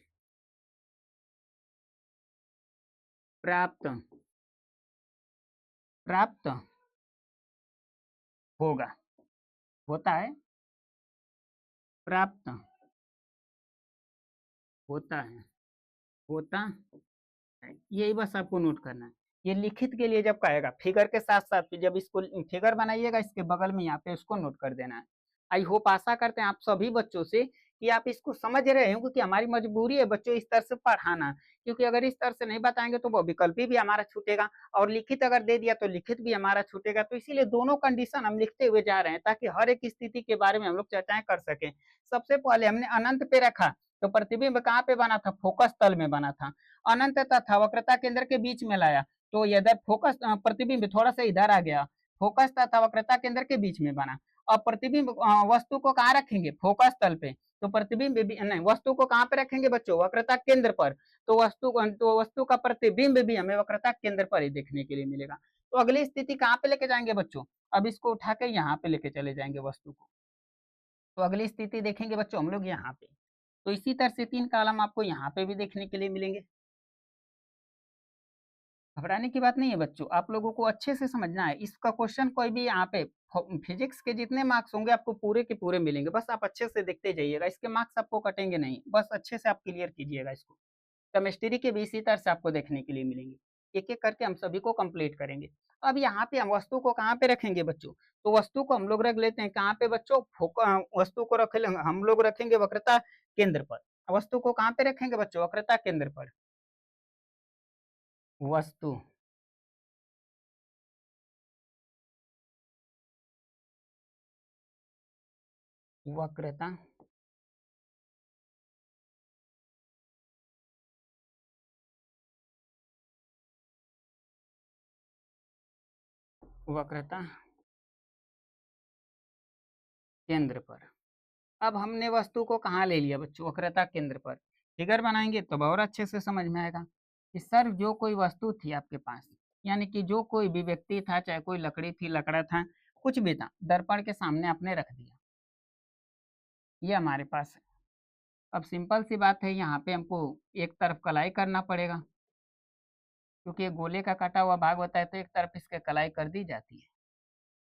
प्राप्त होगा, होता है, प्राप्त होता है, यही बस आपको नोट करना है। ये लिखित के लिए जब कहेगा, फिगर के साथ साथ जब इसको फिगर बनाइएगा इसके बगल में यहाँ पे उसको नोट कर देना है। आई होप, आशा करते हैं आप सभी बच्चों से कि आप इसको समझ रहे हो, क्योंकि हमारी मजबूरी है बच्चों इस तरह से पढ़ाना, क्योंकि अगर इस तरह से नहीं बताएंगे तो वो विकल्पी भी हमारा छूटेगा और लिखित अगर दे दिया तो लिखित भी हमारा छूटेगा। तो इसीलिए दोनों कंडीशन हम लिखते हुए जा रहे हैं ताकि हर एक स्थिति के बारे में हम लोग चर्चाएं कर सकें। सबसे पहले हमने अनंत पे रखा, तो प्रतिबिंब कहाँ पे बना था, फोकस तल में बना था। अनंत तथा वक्रता केंद्र के बीच में लाया, तो इधर फोकस प्रतिबिंब थोड़ा सा इधर आ गया, फोकस तथा वक्रता केंद्र के बीच में बना। और प्रतिबिंब वस्तु को कहाँ रखेंगे, फोकस तल पे। तो प्रतिबिंब भी नहीं, वस्तु को कहाँ पे रखेंगे बच्चों, वक्रता केंद्र पर। तो वस्तु का प्रतिबिंब भी हमें वक्रता केंद्र पर ही देखने के लिए मिलेगा। तो अगली स्थिति कहाँ पे लेके जाएंगे बच्चों, अब इसको उठा के यहाँ पे लेके चले जाएंगे वस्तु को। तो अगली स्थिति देखेंगे बच्चों हम लोग यहाँ पे। तो इसी तरह से 3 कॉलम आपको यहाँ पे भी देखने के लिए मिलेंगे। घबराने की बात नहीं है बच्चों, आप लोगों को अच्छे से समझना है। इसका क्वेश्चन कोई भी यहाँ पे फिजिक्स के जितने मार्क्स होंगे आपको पूरे के पूरे मिलेंगे, बस आप अच्छे से देखते जाइएगा, इसके मार्क्स आपको कटेंगे नहीं, बस अच्छे से आप क्लियर कीजिएगा इसको। केमिस्ट्री के भी इसी तरह से आपको देखने के लिए मिलेंगे, एक एक करके हम सभी को कंप्लीट करेंगे। अब यहाँ पे हम वस्तु को कहाँ पे रखेंगे बच्चों, तो वस्तु को हम लोग रख लेते हैं कहाँ पे बच्चों, वस्तु को रख हम लोग रखेंगे वक्रता केंद्र पर। वस्तु को कहाँ पे रखेंगे बच्चों, वक्रता केंद्र पर। वस्तु वक्रता वक्रता केंद्र पर। अब हमने वस्तु को कहाँ ले लिया बच्चों, वक्रता केंद्र पर। फिगर बनाएंगे तब और अच्छे से समझ में आएगा कि सर जो कोई वस्तु थी आपके पास, यानी कि जो कोई भी व्यक्ति था, चाहे कोई लकड़ी थी, लकड़ा था, कुछ भी था, दर्पण के सामने आपने रख दिया, ये हमारे पास है। अब सिंपल सी बात है, यहाँ पे हमको एक तरफ कलाई करना पड़ेगा, क्योंकि ये गोले का कटा हुआ भाग होता है, तो एक तरफ इसके कलाई कर दी जाती है।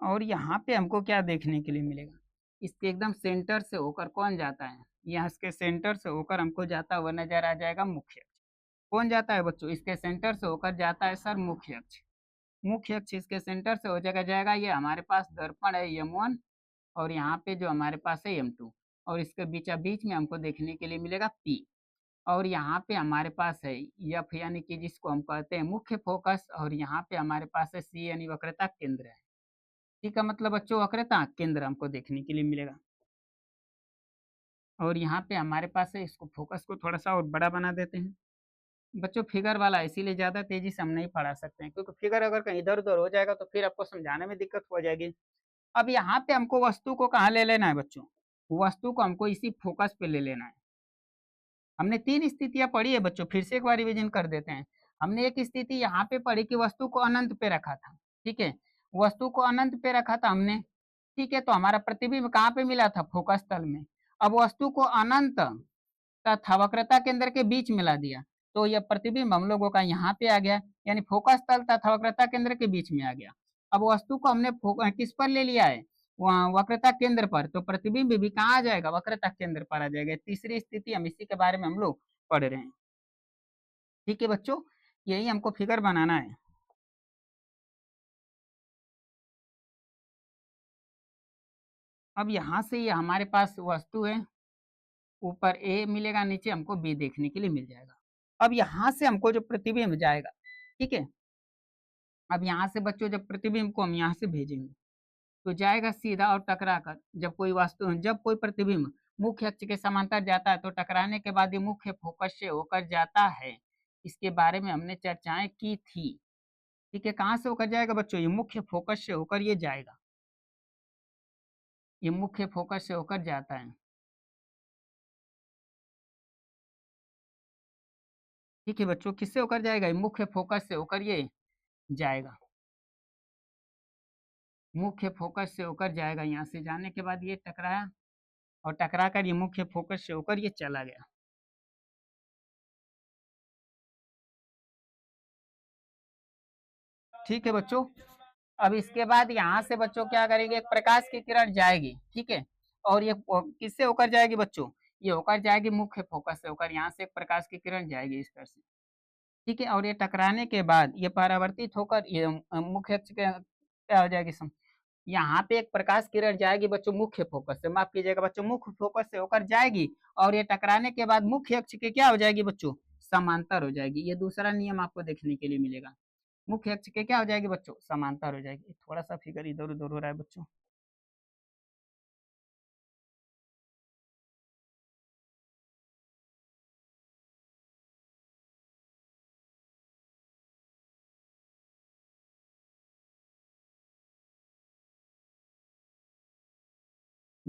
और यहाँ पे हमको क्या देखने के लिए मिलेगा, इसके एकदम सेंटर से होकर कौन जाता है, यहाँ इसके सेंटर से होकर हमको जाता हुआ नजर आ जाएगा मुख्य अक्ष। कौन जाता है बच्चों, इसके सेंटर से होकर जाता है सर मुख्य अक्ष। मुख्य अक्ष इसके सेंटर से हो जाएगा जाएगा, ये हमारे पास दर्पण है M1, और यहाँ पे जो हमारे पास है M2, और इसके बीचा बीच में हमको देखने के लिए मिलेगा P। और यहाँ पे हमारे पास है F, यानी कि जिसको हम कहते हैं मुख्य फोकस, और यहाँ पे हमारे पास है C, यानी वक्रता केंद्र है। ठीक है, मतलब बच्चों वक्रता केंद्र हमको देखने के लिए मिलेगा। और यहाँ पे हमारे पास है, इसको फोकस को थोड़ा सा और बड़ा बना देते हैं बच्चों, फिगर वाला इसीलिए ज्यादा तेजी से हम नहीं पढ़ा सकते हैं, क्योंकि फिगर अगर कहीं इधर उधर हो जाएगा तो फिर आपको समझाने में दिक्कत हो जाएगी। अब यहाँ पे हमको वस्तु को कहाँ ले लेना है बच्चों, वस्तु को हमको इसी फोकस पे ले लेना है। हमने 3 स्थितियां पढ़ी है बच्चों, फिर से एक बार रिवीजन कर देते हैं। हमने एक स्थिति यहाँ पे पढ़ी कि वस्तु को अनंत पे रखा था, ठीक है, वस्तु को अनंत पे रखा था हमने, ठीक है, तो हमारा प्रतिबिंब कहाँ पे मिला था, फोकस तल में। अब वस्तु को अनंत तथा वक्रता केंद्र के बीच मिला दिया, तो यह प्रतिबिंब हम लोगों का यहाँ पे आ गया, यानी फोकस तल तथा वक्रता केंद्र के बीच में आ गया। अब वस्तु को हमने किस पर ले लिया है, वक्रता केंद्र पर, तो प्रतिबिंब भी कहाँ आ जाएगा, वक्रता केंद्र पर आ जाएगा। तीसरी स्थिति हम इसी के बारे में हम लोग पढ़ रहे हैं। ठीक है बच्चों, यही हमको फिगर बनाना है। अब यहाँ से ये हमारे पास वस्तु है, ऊपर ए मिलेगा, नीचे हमको बी देखने के लिए मिल जाएगा। अब यहाँ से हमको जो प्रतिबिंब जाएगा, ठीक है, अब यहाँ से बच्चों जब प्रतिबिंब को हम यहाँ से भेजेंगे, तो जाएगा सीधा और टकरा कर, जब कोई प्रतिबिंब मुख्य अक्ष के समांतर जाता है तो टकराने के बाद ये मुख्य फोकस से होकर जाता है। इसके बारे में हमने चर्चाएं की थी। ठीक है, कहाँ से होकर जाएगा बच्चों, ये मुख्य फोकस से होकर ये जाएगा, ये मुख्य फोकस से होकर जाता है। ठीक है बच्चों, किससे होकर जाएगा, ये मुख्य फोकस से होकर ये जाएगा, मुख्य फोकस से होकर जाएगा। यहाँ से जाने के बाद ये टकराया, और टकरा कर ये मुख्य फोकस से होकर ये चला गया। ठीक है बच्चों, अब इसके बाद यहाँ से बच्चों क्या करेंगे, एक प्रकाश की किरण जाएगी, ठीक है, और ये किससे होकर जाएगी बच्चों, ये होकर जाएगी मुख्य फोकस से होकर, यहाँ से एक प्रकाश की किरण जाएगी इस तरह से। ठीक है, और ये टकराने के बाद ये परावर्तित होकर ये मुख्य अक्ष के क्या हो जाएगी, यहाँ पे एक प्रकाश किरण जाएगी बच्चों मुख्य फोकस से, माफ कीजिएगा बच्चों, मुख्य फोकस से होकर जाएगी, और ये टकराने के बाद मुख्य अक्ष के क्या हो जाएगी बच्चों, समांतर हो जाएगी। ये दूसरा नियम आपको देखने के लिए मिलेगा, मुख्य अक्ष के क्या हो जाएगी बच्चों, समांतर हो जाएगी। थोड़ा सा फिगर इधर उधर हो रहा है बच्चों।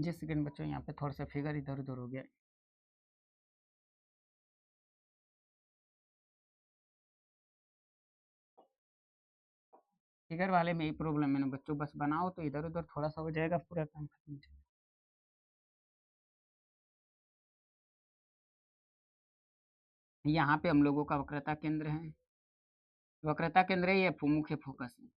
जिस सेकंड बच्चों यहाँ पे थोड़ा सा फिगर इधर उधर हो गया। फिगर वाले में ही प्रॉब्लम है ना बच्चों, बस बनाओ तो इधर उधर थोड़ा सा हो जाएगा, पूरा काम खत्म। यहाँ पे हम लोगों का वक्रता केंद्र है, वक्रता केंद्र है, ये मुख्य फोकस है।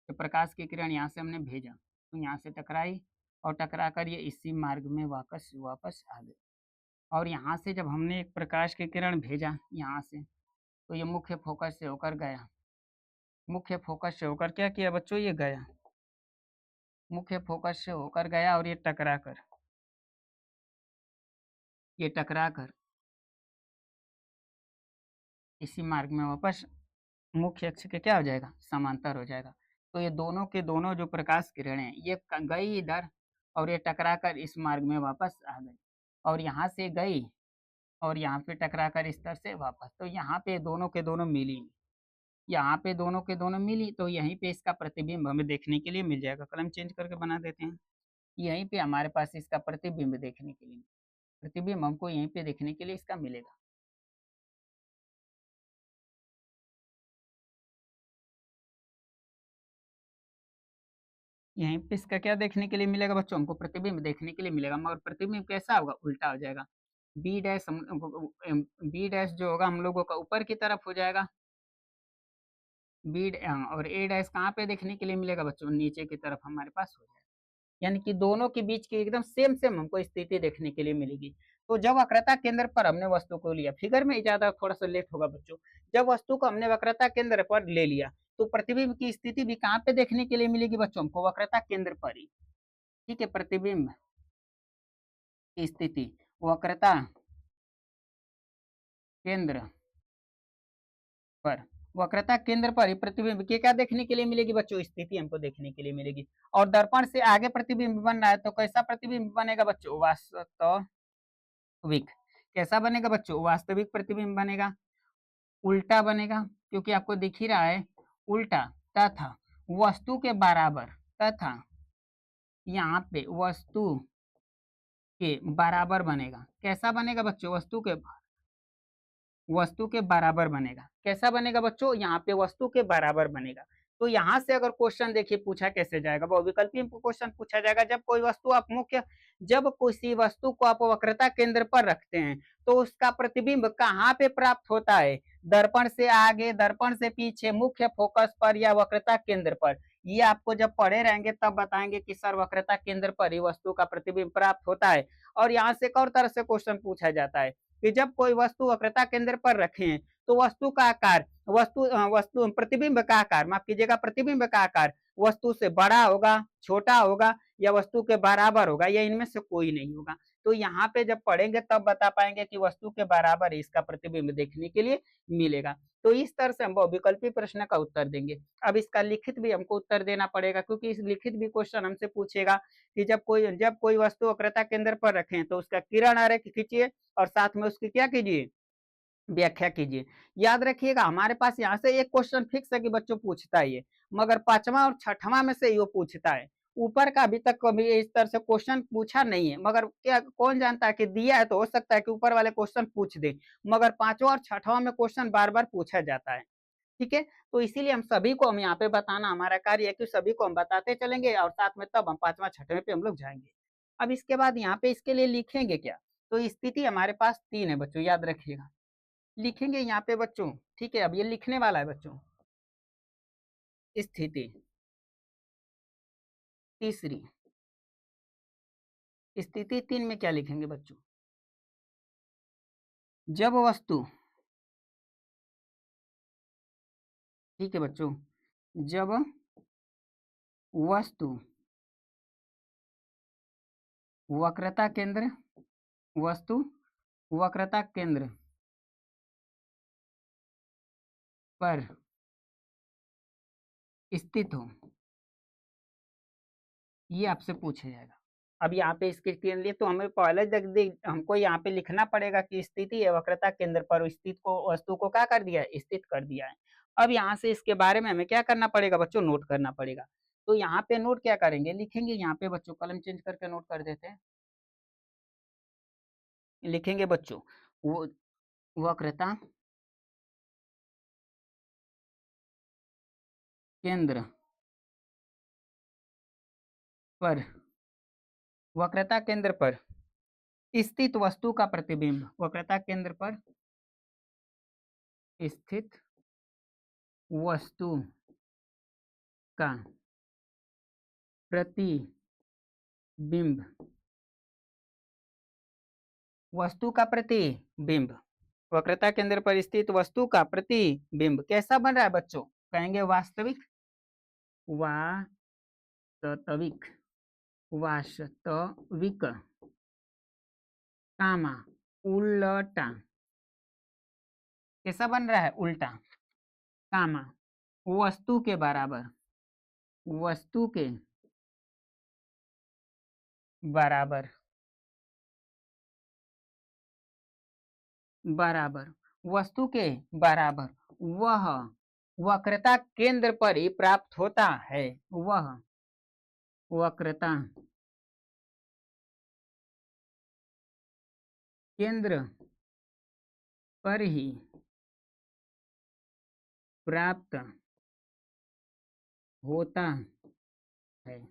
तो प्रकाश की किरण यहाँ से हमने भेजा तो यहाँ से टकराई और टकरा कर ये इसी मार्ग में वापस वापस आ गई। और यहाँ से जब हमने एक प्रकाश की किरण भेजा यहाँ से, तो ये मुख्य फोकस से होकर गया, मुख्य फोकस से होकर क्या किया बच्चों, ये गया, मुख्य फोकस से होकर गया और ये टकरा कर इसी मार्ग में वापस मुख्य अक्ष के क्या हो जाएगा, समांतर हो जाएगा। तो ये दोनों के दोनों जो प्रकाश किरणें हैं ये गई इधर और ये टकरा कर इस मार्ग में वापस आ गई, और यहाँ से गई और यहाँ पे टकरा कर इस तरह से वापस, तो यहाँ पे दोनों के दोनों मिली, यहाँ पे दोनों के दोनों मिली, तो यहीं पे इसका प्रतिबिंब हमें देखने के लिए मिल जाएगा। कलम चेंज करके बना देते हैं। यहीं पे हमारे पास इसका प्रतिबिंब देखने के लिए, प्रतिबिंब हमको यहीं पे देखने के लिए इसका मिलेगा। यहीं पे इसका क्या देखने के लिए मिलेगा बच्चों, हमको प्रतिबिंब देखने के लिए मिलेगा, मगर प्रतिबिंब कैसा होगा, उल्टा हो जाएगा। बी डैश बी डैश जो होगा हम लोगों का ऊपर की तरफ हो जाएगा, और ए डैश कहाँ पे देखने के लिए मिलेगा बच्चों, नीचे की तरफ हमारे पास हो जाएगा। यानी कि दोनों के बीच की एकदम सेम सेम हमको स्थिति देखने के लिए मिलेगी। तो जब वक्रता केंद्र पर हमने वस्तु को लिया, फिगर में ज्यादा थोड़ा सा लेट होगा बच्चों, जब वस्तु को हमने वक्रता केंद्र पर ले लिया तो प्रतिबिंब की स्थिति भी कहाँ पे देखने के लिए मिलेगी बच्चों, हमको वक्रता केंद्र पर ही। ठीक है, प्रतिबिंब की स्थिति वक्रता केंद्र पर, वक्रता केंद्र पर ही प्रतिबिंब की क्या देखने के लिए मिलेगी बच्चों, स्थिति हमको देखने के लिए मिलेगी। और दर्पण से आगे प्रतिबिंब बन रहा है तो कैसा प्रतिबिंब बनेगा बच्चों, वास्तविक। कैसा बनेगा बच्चों, वास्तविक प्रतिबिंब बनेगा, उल्टा बनेगा, क्योंकि आपको दिख ही रहा है उल्टा, तथा वस्तु के बराबर, तथा यहाँ पे वस्तु के बराबर बनेगा। कैसा बनेगा बच्चों, वस्तु के बराबर बनेगा। कैसा बनेगा बच्चों, यहाँ पे वस्तु के बराबर बनेगा। तो यहाँ से अगर क्वेश्चन देखिए पूछा कैसे जाएगा, वो विकल्पीय क्वेश्चन पूछा जाएगा। जब कोई वस्तु आप जब किसी वस्तु को आप वक्रता केंद्र पर रखते हैं तो उसका प्रतिबिंब कहाँ पे प्राप्त होता है, दर्पण से आगे, दर्पण से पीछे, मुख्य फोकस पर या वक्रता केंद्र पर। ये आपको जब पढ़े रहेंगे तब बताएंगे कि सर वक्रता केंद्र पर ही वस्तु का प्रतिबिंब प्राप्त होता है। और यहाँ से एक और तरह से क्वेश्चन पूछा जाता है कि जब कोई वस्तु वक्रता केंद्र पर रखें तो वस्तु का आकार, वस्तु प्रतिबिंब का आकार, माफ कीजिएगा, प्रतिबिंब का आकार वस्तु से बड़ा होगा, छोटा होगा या वस्तु के बराबर होगा, या इनमें से कोई नहीं होगा। तो यहाँ पे जब पढ़ेंगे तब बता पाएंगे कि वस्तु के बराबर इसका प्रतिबिंब देखने के लिए मिलेगा। तो इस तरह से हम विकल्पी प्रश्न का उत्तर देंगे। अब इसका लिखित भी हमको उत्तर देना पड़ेगा, क्योंकि इस लिखित भी क्वेश्चन हमसे पूछेगा कि जब कोई वस्तु वक्रता केंद्र पर रखें तो उसका किरण आरेख खींचिए और साथ में उसकी क्या कीजिए, व्याख्या कीजिए। याद रखिएगा हमारे पास यहाँ से एक क्वेश्चन फिक्स है कि बच्चों पूछता है ये, मगर पांचवा और छठवां में से ये पूछता है। ऊपर का अभी तक कभी इस तरह से क्वेश्चन पूछा नहीं है, मगर क्या कौन जानता है कि दिया है तो हो सकता है कि ऊपर वाले क्वेश्चन पूछ दे, मगर पांचवा और छठवां में क्वेश्चन बार बार पूछा जाता है। ठीक है, तो इसीलिए हम सभी को, हम यहाँ पे बताना हमारा कार्य है कि सभी को हम बताते चलेंगे और साथ में तब हम पांचवा छठवें पे हम लोग जाएंगे। अब इसके बाद यहाँ पे इसके लिए लिखेंगे क्या, तो स्थिति हमारे पास 3 है बच्चों, याद रखिएगा। लिखेंगे यहाँ पे बच्चों, ठीक है, अब ये लिखने वाला है बच्चों, स्थिति तीसरी, स्थिति 3 में क्या लिखेंगे बच्चों, जब वस्तु, ठीक है बच्चों, जब वस्तु वक्रता केंद्र, वस्तु वक्रता केंद्र पर स्थित हो, ये आपसे पूछा जाएगा। अब यहाँ पे इसके लिए तो हमें पहले हमको यहाँ पे लिखना पड़ेगा कि स्थिति है वक्रता केंद्र पर स्थित को, वस्तु को क्या कर दिया है, स्थित कर दिया है। अब यहाँ से इसके बारे में हमें क्या करना पड़ेगा बच्चों, नोट करना पड़ेगा। तो यहाँ पे नोट क्या करेंगे, लिखेंगे यहाँ पे बच्चों, कलम चेंज करके नोट कर देते हैं। लिखेंगे बच्चों, वो वक्रता केंद्र पर, वक्रता केंद्र पर स्थित वस्तु का प्रतिबिंब, वक्रता केंद्र पर स्थित वस्तु का प्रतिबिंब, वस्तु का प्रतिबिंब, वक्रता केंद्र पर स्थित वस्तु का प्रतिबिंब कैसा बन रहा है बच्चों? कहेंगे वास्तविक, वास्तविक, वास्तविक, कामा उल्टा, कैसा बन रहा है? उल्टा, कामा वस्तु के बराबर, वस्तु के बराबर, बराबर, वस्तु के बराबर वह वक्रता केंद्र पर ही प्राप्त होता है, वह वक्रता केंद्र पर ही प्राप्त होता है।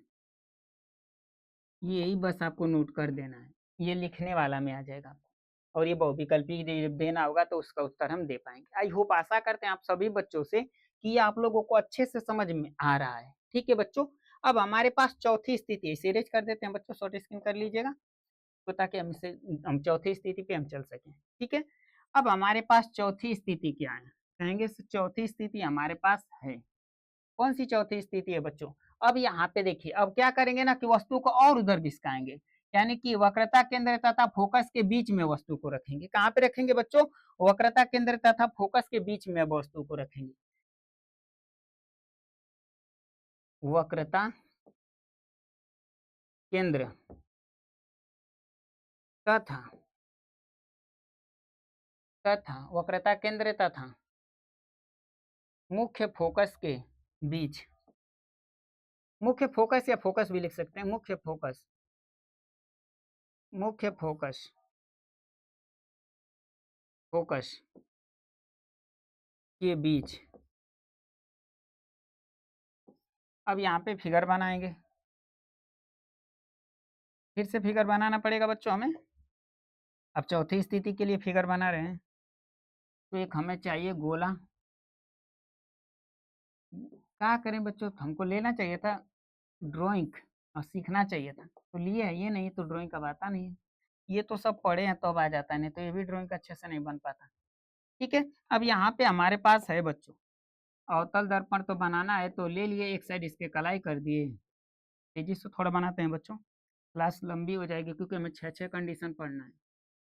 यही बस आपको नोट कर देना है, ये लिखने वाला में आ जाएगा और ये बहुविकल्पी जब देना होगा तो उसका उत्तर हम दे पाएंगे। आई होप, आशा करते हैं आप सभी बच्चों से कि ये आप लोगों को अच्छे से समझ में आ रहा है। ठीक है बच्चों, अब हमारे पास चौथी स्थिति, इसे इरेज कर देते हैं बच्चों, शॉर्ट स्क्रीन कर लीजिएगा तो ताकि हम चौथी स्थिति पे हम चल सकें। ठीक है, अब हमारे पास चौथी स्थिति क्या है? कहेंगे चौथी स्थिति हमारे पास है, कौन सी चौथी स्थिति है बच्चों? अब यहाँ पे देखिए, अब क्या करेंगे ना कि वस्तु को और उधर घिसकाएंगे, यानी कि वक्रता केंद्र तथा फोकस के बीच में वस्तु को रखेंगे। कहाँ पे रखेंगे बच्चों? वक्रता केंद्र तथा फोकस के बीच में वस्तु को रखेंगे। वक्रता केंद्र तथा तथा वक्रता केंद्र तथा मुख्य फोकस के बीच, मुख्य फोकस या फोकस भी लिख सकते हैं, मुख्य फोकस, मुख्य फोकस, फोकस के बीच। अब यहाँ पे फिगर बनाएंगे, फिर से फिगर बनाना पड़ेगा बच्चों हमें। अब चौथी स्थिति के लिए फिगर बना रहे हैं तो एक हमें चाहिए गोला। क्या करें बच्चों, हमको लेना चाहिए था ड्राइंग और सीखना चाहिए था, तो लिए है ये, नहीं तो ड्राइंग कब आता नहीं है, ये तो सब पढ़े हैं तो अब आ जाता है, नहीं तो ये भी ड्राइंग अच्छे से नहीं बन पाता। ठीक है, अब यहाँ पे हमारे पास है बच्चों अवतल दर्पण तो बनाना है, तो ले लिए एक साइड इसके कलाई कर दिए। तेजी से थोड़ा बनाते हैं बच्चों, क्लास लंबी हो जाएगी क्योंकि हमें 6 कंडीशन पढ़ना है।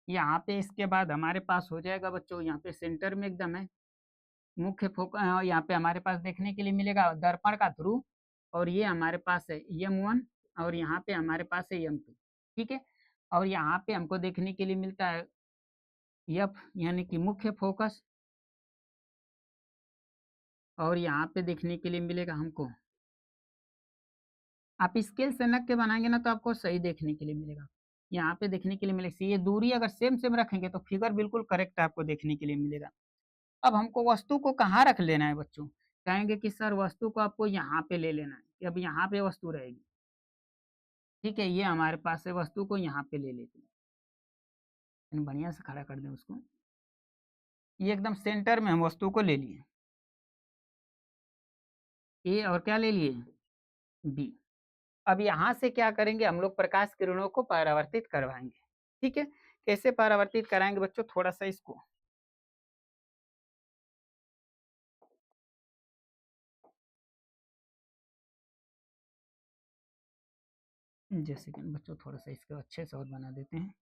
यहाँ पे इसके बाद हमारे पास हो जाएगा बच्चों, यहाँ पे सेंटर में एकदम है मुख्य फोकस, यहाँ पे हमारे पास देखने के लिए मिलेगा दर्पण का ध्रुव, और ये हमारे पास है M1, और यहाँ पे हमारे पास है M2। ठीक है, और यहाँ पे हमको देखने के लिए मिलता है F, यानी कि मुख्य फोकस, और यहाँ पे देखने के लिए मिलेगा हमको, आप स्केल से नक के बनाएंगे ना तो आपको सही देखने के लिए मिलेगा, यहाँ पे देखने के लिए मिलेगा, ये दूरी अगर सेम सेम रखेंगे तो फिगर बिल्कुल करेक्ट आपको देखने के लिए मिलेगा। अब हमको वस्तु को कहाँ रख लेना है बच्चों? कहेंगे कि सर वस्तु को आपको यहाँ पे ले लेना है, कि अब यहाँ पे वस्तु रहेगी। ठीक है, ये हमारे पास है, वस्तु को यहाँ पे ले लेते हैं, बढ़िया से खड़ा कर दें उसको, ये एकदम सेंटर में हम वस्तु को ले लिए, ए और क्या ले लिए? बी। अब यहाँ से क्या करेंगे, हम लोग प्रकाश किरणों को परावर्तित करवाएंगे। ठीक है, कैसे परावर्तित कराएंगे बच्चों, थोड़ा सा इसको जैसे कि बच्चों थोड़ा सा इसको अच्छे से और बना देते हैं।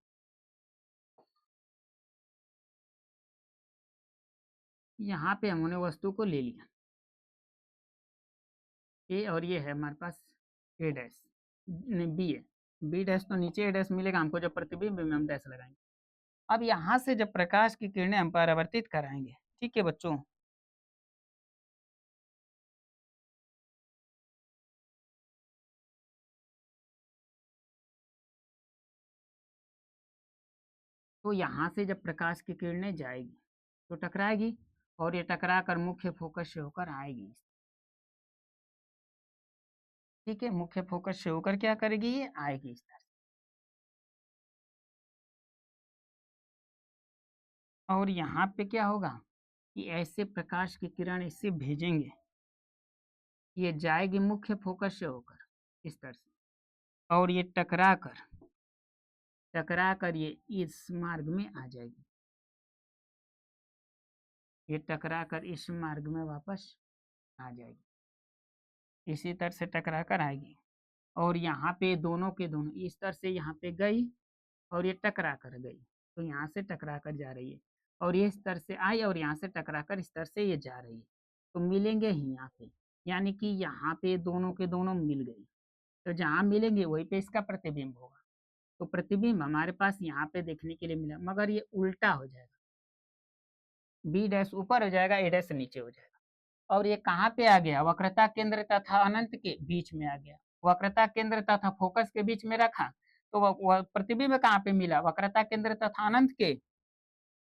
यहाँ पे हमने वस्तु को ले लिया ए, और ये है हमारे पास ए डैश, नहीं बी है, बी डैश तो नीचे ए डैश मिलेगा हमको, जब प्रतिबिंब में हम डैश लगाएंगे। अब यहाँ से जब प्रकाश की किरणें हम परावर्तित कराएंगे, ठीक है बच्चों, तो यहाँ से जब प्रकाश की किरणें जाएगी तो टकराएगी और ये टकरा कर मुख्य फोकस से होकर आएगी। ठीक है, मुख्य फोकस से होकर क्या करेगी, ये आएगी इस तरह। और यहाँ पे क्या होगा कि ऐसे प्रकाश की किरण इससे भेजेंगे, ये जाएगी मुख्य फोकस से होकर इस तरह से, और ये टकरा कर ये इस मार्ग में आ जाएगी, ये टकरा कर इस मार्ग में वापस आ जाएगी, इसी तरह से टकरा कर आएगी। और यहाँ पे दोनों के दोनों इस तरह से यहाँ पे गई और ये टकरा कर गई, तो यहाँ से टकरा कर जा रही है, और ये इस तरह से आई और यहाँ से टकरा कर इस तरह से ये जा रही है, तो मिलेंगे ही यहाँ पे, यानी कि यहाँ पे दोनों के दोनों मिल गई, तो जहाँ मिलेंगे वहीं पे इसका प्रतिबिंब होगा। तो प्रतिबिंब हमारे पास यहाँ पे देखने के लिए मिला, मगर ये उल्टा हो जाएगा, बी डैश ऊपर हो जाएगा, ए डैश नीचे हो जाएगा। और ये कहाँ पे आ गया, वक्रता केंद्र तथा अनंत के बीच में आ गया। वक्रता केंद्र तथा फोकस के बीच में रखा तो वह प्रतिबिंब कहाँ पे मिला, वक्रता केंद्र तथा अनंत के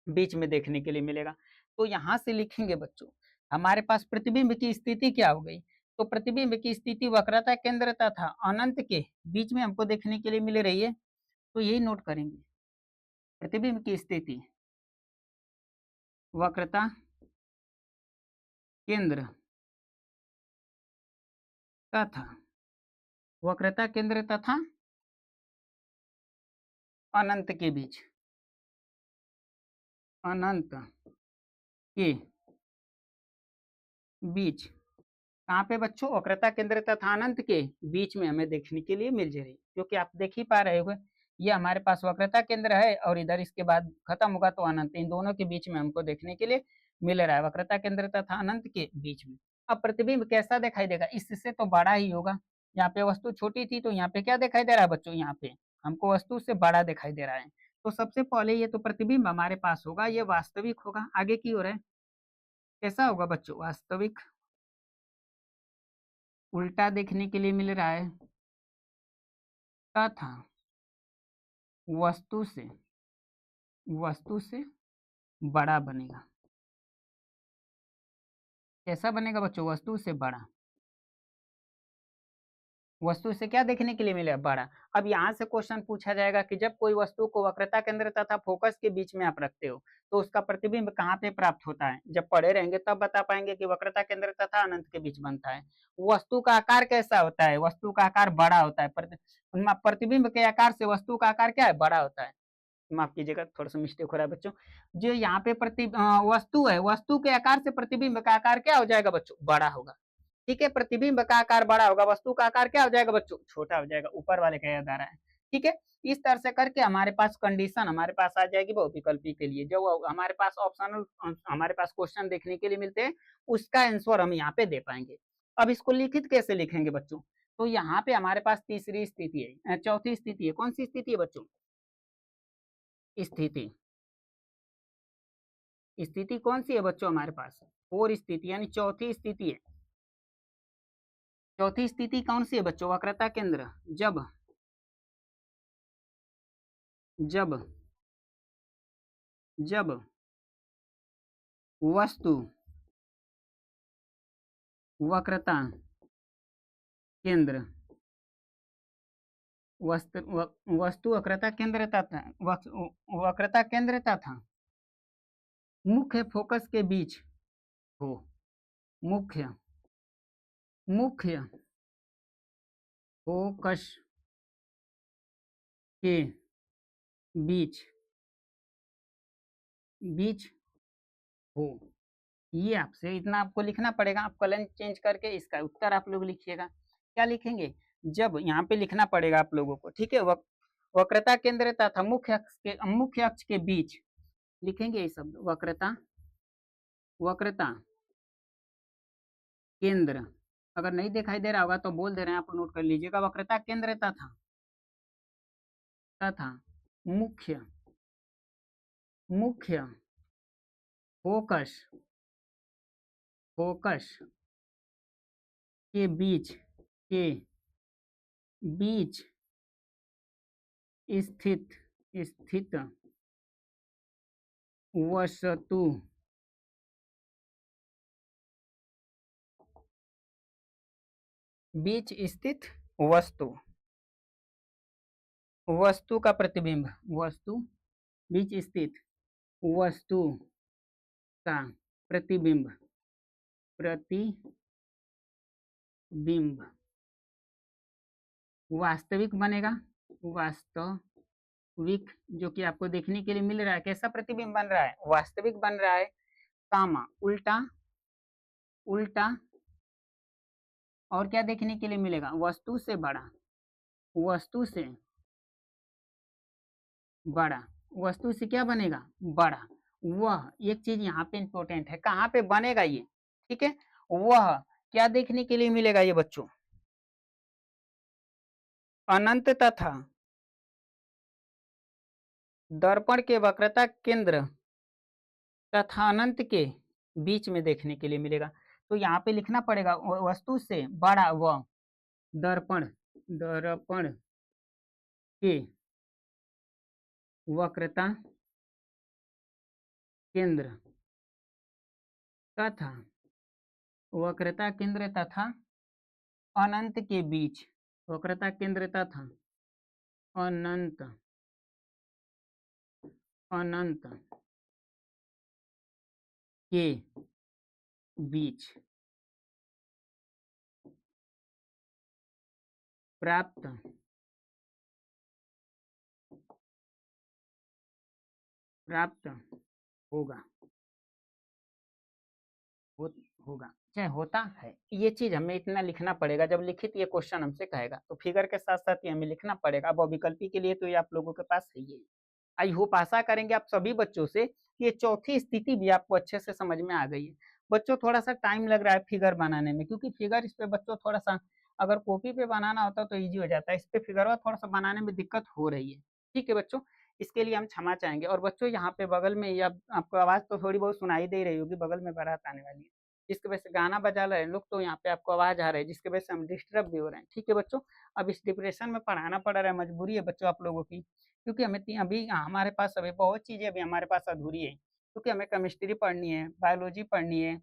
बीच में देखने के लिए मिलेगा। तो यहाँ से लिखेंगे बच्चों, हमारे पास प्रतिबिंब की स्थिति क्या हो गई, तो प्रतिबिंब की स्थिति वक्रता केंद्र तथा अनंत के बीच में हमको देखने के लिए मिल रही है, तो यही नोट करेंगे। प्रतिबिंब की स्थिति वक्रता केंद्र तथा वक्रता केंद्र तथा अनंत के बीच, अनंत के बीच कहाँ पे बच्चों, वक्रता केंद्र तथा अनंत के बीच में हमें देखने के लिए मिल जाएगी, क्योंकि आप देख ही पा रहे हो ये हमारे पास वक्रता केंद्र है और इधर इसके बाद खत्म होगा तो अनंत, इन दोनों के बीच में हमको देखने के लिए मिल रहा है, वक्रता केंद्र तथा अनंत के बीच में। अब प्रतिबिंब कैसा दिखाई देगा, इससे तो बड़ा ही होगा, यहाँ पे वस्तु छोटी थी तो यहाँ पे क्या दिखाई दे रहा है बच्चों, यहाँ पे हमको वस्तु से बड़ा दिखाई दे रहा है। तो सबसे पहले ये तो प्रतिबिंब हमारे पास होगा, ये वास्तविक होगा, आगे की ओर है कैसा होगा बच्चों, वास्तविक, उल्टा देखने के लिए मिल रहा है, तथा वस्तु से बड़ा बनेगा। कैसा बनेगा बच्चों, वस्तु से बड़ा, वस्तु से क्या देखने के लिए मिलेगा, बड़ा। अब यहाँ से क्वेश्चन पूछा जाएगा कि जब कोई वस्तु को वक्रता केंद्र तथा फोकस के बीच में आप रखते हो तो उसका प्रतिबिंब कहाँ पे प्राप्त होता है, जब पढ़े रहेंगे तब बता पाएंगे कि वक्रता केंद्र तथा अनंत के बीच बनता है। वस्तु का आकार कैसा होता है, वस्तु का आकार बड़ा होता है, प्रतिबिंब के आकार से वस्तु का आकार क्या है, बड़ा होता है। माफ कीजिएगा, थोड़ा सा मिस्टेक हो रहा है बच्चों, जो यहाँ पे वस्तु है, वस्तु के आकार से प्रतिबिंब का आकार क्या हो जाएगा बच्चों, बड़ा होगा। ठीक है, प्रतिबिंब का आकार बड़ा होगा, वस्तु का आकार क्या हो जाएगा बच्चों, छोटा हो जाएगा, ऊपर वाले का याद आ रहा है। ठीक है, इस तरह से करके हमारे पास कंडीशन हमारे पास आ जाएगी बहुविकल्पी के लिए, जो हमारे पास ऑप्शनल हमारे पास क्वेश्चन देखने के लिए मिलते हैं उसका आंसर हम यहाँ पे दे पाएंगे। अब इसको लिखित कैसे लिखेंगे बच्चों, तो यहाँ पे हमारे पास तीसरी स्थिति है, चौथी स्थिति है, कौन सी स्थिति है बच्चों, स्थिति, स्थिति कौन सी है बच्चों हमारे पास, और स्थिति यानी चौथी स्थिति है। चौथी स्थिति कौन सी है बच्चों, वक्रता केंद्र जब जब जब वस्तु वक्रता केंद्र वस्तु वक्रता केंद्र तथा वक्रता केंद्र तथा मुख्य फोकस के बीच हो, मुख्य मुख्य फोकस के बीच बीच हो, ये आपसे इतना आपको लिखना पड़ेगा। आप कलम चेंज करके इसका उत्तर आप लोग लिखिएगा, क्या लिखेंगे, जब यहाँ पे लिखना पड़ेगा आप लोगों को। ठीक है, वक्रता केंद्र तथा मुख्य अक्ष के बीच लिखेंगे ये शब्द, वक्रता केंद्र, अगर नहीं दिखाई दे रहा होगा तो बोल दे रहे हैं, आप नोट कर लीजिएगा, वक्रता केंद्र तथा मुख्य मुख्य फोकस फोकस के बीच स्थित स्थित वस्तु बीच स्थित वस्तु, वस्तु का प्रतिबिंब, वस्तु बीच स्थित वस्तु का प्रतिबिंब, प्रतिबिंब वास्तविक बनेगा, वास्तविक जो कि आपको देखने के लिए मिल रहा है। कैसा प्रतिबिंब बन रहा है? वास्तविक बन रहा है, कामा उल्टा, उल्टा और क्या देखने के लिए मिलेगा? वस्तु से बड़ा, वस्तु से बड़ा, वस्तु से क्या बनेगा? बड़ा। वह एक चीज यहाँ पे इंपॉर्टेंट है, कहाँ पे बनेगा ये? ठीक है, वह क्या देखने के लिए मिलेगा ये बच्चों? अनंत तथा दर्पण के वक्रता केंद्र तथा अनंत के बीच में देखने के लिए मिलेगा। तो यहाँ पे लिखना पड़ेगा वस्तु से बड़ा व दर्पण, दर्पण के वक्रता केंद्र तथा वक्रता केंद्र तथा अनंत के बीच, वक्रता केंद्र तथा अनंत, अनंत के बीच प्राप्त प्राप्त होगा, होगा चाहे होता है। ये चीज हमें इतना लिखना पड़ेगा, जब लिखित ये क्वेश्चन हमसे कहेगा तो फिगर के साथ साथ ये हमें लिखना पड़ेगा। अब विकल्पी के लिए तो ये आप लोगों के पास है ही। आई होप आशा करेंगे आप सभी बच्चों से कि ये चौथी स्थिति भी आपको अच्छे से समझ में आ गई है। बच्चों थोड़ा सा टाइम लग रहा है फिगर बनाने में, क्योंकि फिगर इस पे बच्चों थोड़ा सा, अगर कॉपी पे बनाना होता तो ईजी हो जाता है, इस पे फिगर थोड़ा सा बनाने में दिक्कत हो रही है। ठीक है बच्चों, इसके लिए हम क्षमा चाहेंगे। और बच्चों यहाँ पे बगल में या आपको आवाज तो थोड़ी बहुत सुनाई दे रही होगी, बगल में बारात आने वाली है, जिसकी वजह से गाना बजा रहे हैं लोग, तो यहाँ पे आपको आवाज आ रही है, जिसकी वजह से हम डिस्टर्ब भी हो रहे हैं। ठीक है बच्चों, अब इस डिप्रेशन में पढ़ाना पड़ रहा है, मजबूरी है बच्चों आप लोगों की, क्योंकि हमें अभी हमारे पास अभी बहुत चीजें अभी हमारे पास अधूरी है, क्योंकि हमें केमिस्ट्री पढ़नी है, बायोलॉजी पढ़नी है,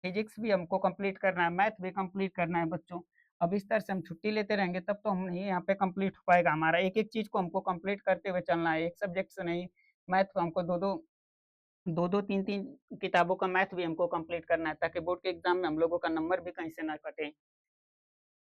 फिजिक्स भी हमको कंप्लीट करना है, मैथ भी कंप्लीट करना है बच्चों। अब इस तरह से हम छुट्टी लेते रहेंगे तब तो हम नहीं यहाँ पे कंप्लीट हो पाएगा हमारा, एक एक चीज को हमको कंप्लीट करते हुए चलना है, एक सब्जेक्ट से नहीं। मैथ को हमको दो दो तीन तीन किताबों का मैथ भी हमको कंप्लीट करना है, ताकि बोर्ड के एग्जाम में हम लोगों का नंबर भी कहीं से ना कटे।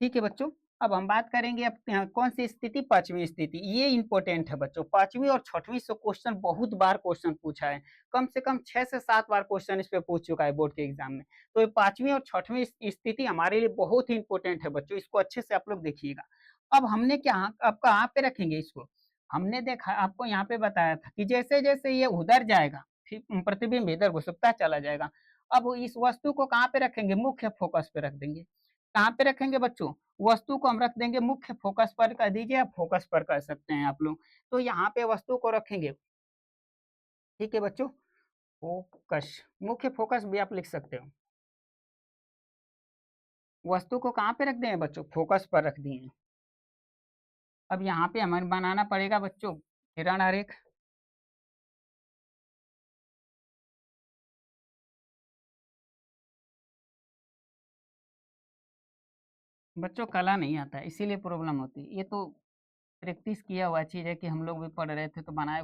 ठीक है बच्चों, अब हम बात करेंगे अब कौन सी स्थिति? पांचवी स्थिति। ये इंपॉर्टेंट है बच्चों, पांचवी और छठवीं से क्वेश्चन बहुत बार क्वेश्चन पूछा है, कम से कम 6 से 7 बार क्वेश्चन इस पे पूछ चुका है बोर्ड के एग्जाम में। तो ये पांचवी और छठवीं स्थिति हमारे लिए बहुत ही इंपॉर्टेंट है बच्चों, इसको अच्छे से आप लोग देखिएगा। अब हमने क्या, अब कहाँ पे रखेंगे इसको? हमने देखा, आपको यहाँ पे बताया था कि जैसे जैसे ये उधर जाएगा, फिर प्रतिबिंब इधर घुसता चला जाएगा। अब इस वस्तु को कहाँ पे रखेंगे? मुख्य फोकस पे रख देंगे। कहाँ पे रखेंगे बच्चों? वस्तु को हम रख देंगे मुख्य फोकस पर, कर दीजिए, आप फोकस पर कर सकते हैं आप लोग। तो यहाँ पे वस्तु को रखेंगे। ठीक है बच्चों, फोकस, मुख्य फोकस भी आप लिख सकते हो। वस्तु को कहाँ पे रख दें बच्चों? फोकस पर रख दिए। अब यहाँ पे हमें बनाना पड़ेगा बच्चों किरण आरेख। बच्चों कला नहीं आता है, इसीलिए प्रॉब्लम होती है। ये तो प्रैक्टिस किया हुआ चीज है कि हम लोग भी पढ़ रहे थे तो बनाए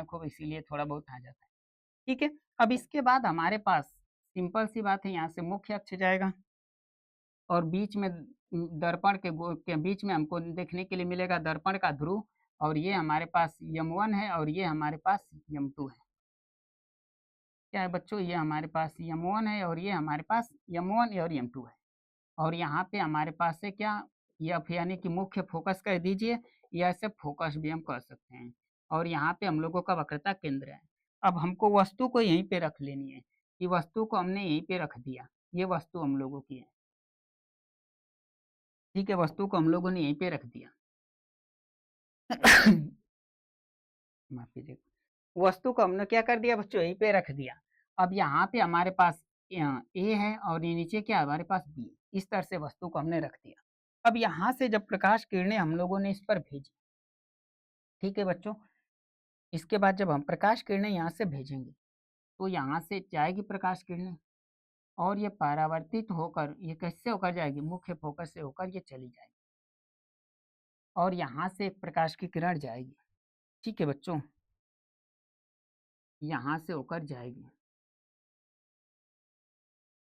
खूब, इसीलिए थोड़ा बहुत आ जाता है। ठीक है, अब इसके बाद हमारे पास सिंपल सी बात है, यहाँ से मुख्य अक्ष जाएगा और बीच में दर्पण के बीच में हमको देखने के लिए मिलेगा दर्पण का ध्रुव, और ये हमारे पास यम1 है और ये हमारे पास यम2 है। क्या है बच्चों? ये हमारे पास यम1 है और ये हमारे पास यम1 और यम2 है। और यहाँ पे हमारे पास है क्या? एफ यानी कि मुख्य फोकस कह दीजिए, या ऐसे फोकस भी हम कह सकते हैं। और यहाँ पे हम लोगों का वक्रता केंद्र है। अब हमको वस्तु को यहीं पे रख लेनी है, कि वस्तु को हमने यहीं पे रख दिया, ये वस्तु हम लोगों की है। ठीक है, वस्तु को हम लोगों ने यहीं पे रख दिया। माफ कीजिए, वस्तु को हमने क्या कर दिया बच्चों? यहीं पे रख दिया। अब यहाँ पे हमारे पास ए है और ये नीचे क्या? हमारे पास बी। इस तरह से वस्तु को हमने रख दिया। अब यहाँ से जब प्रकाश किरणें हम लोगों ने इस पर भेजी, ठीक है बच्चों, इसके बाद जब हम प्रकाश किरणें यहाँ से भेजेंगे तो यहाँ से जाएगी प्रकाश किरणें और ये परावर्तित होकर ये कैसे होकर जाएगी, मुख्य फोकस से होकर ये चली जाएगी और यहाँ से एक प्रकाश की किरण जाएगी। ठीक है बच्चों, यहाँ से होकर जाएगी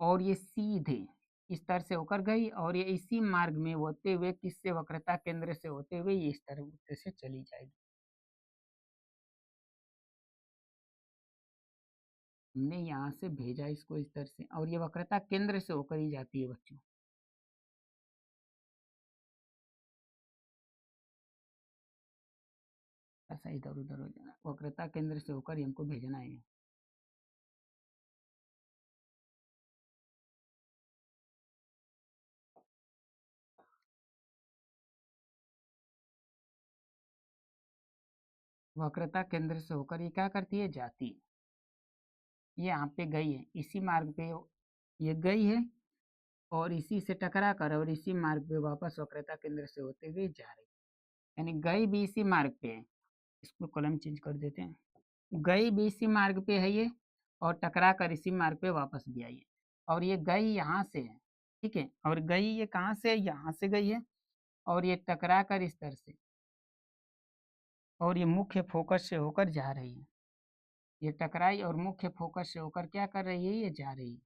और ये सीधे इस तरह से होकर गई और ये इसी मार्ग में होते हुए किससे, वक्रता केंद्र से होते हुए ये इस तरह से चली जाएगी। हमने यहाँ से भेजा इसको इस तरह से और ये वक्रता केंद्र से होकर ही जाती है बच्चों। ऐसा इधर उधर हो जाना, वक्रता केंद्र से होकर हमको भेजना है। वक्रता केंद्र से होकर ये क्या करती है, जाती है। ये यहाँ पे गई है, इसी मार्ग पे ये गई है और इसी से टकरा कर और इसी मार्ग पे वापस वक्रता केंद्र से होते हुए जा रही है, यानी गई भी इसी मार्ग पे है। इसको कलम चेंज कर देते हैं, गई भी इसी मार्ग पे है ये और टकरा कर इसी मार्ग पे वापस भी आई है और ये गई यहाँ से है। ठीक है, और गई ये कहाँ से, यहाँ से गई है और ये टकरा कर इस तरह से और ये मुख्य फोकस से होकर जा रही है। ये टकराई और मुख्य फोकस से होकर क्या कर रही है, ये जा रही है।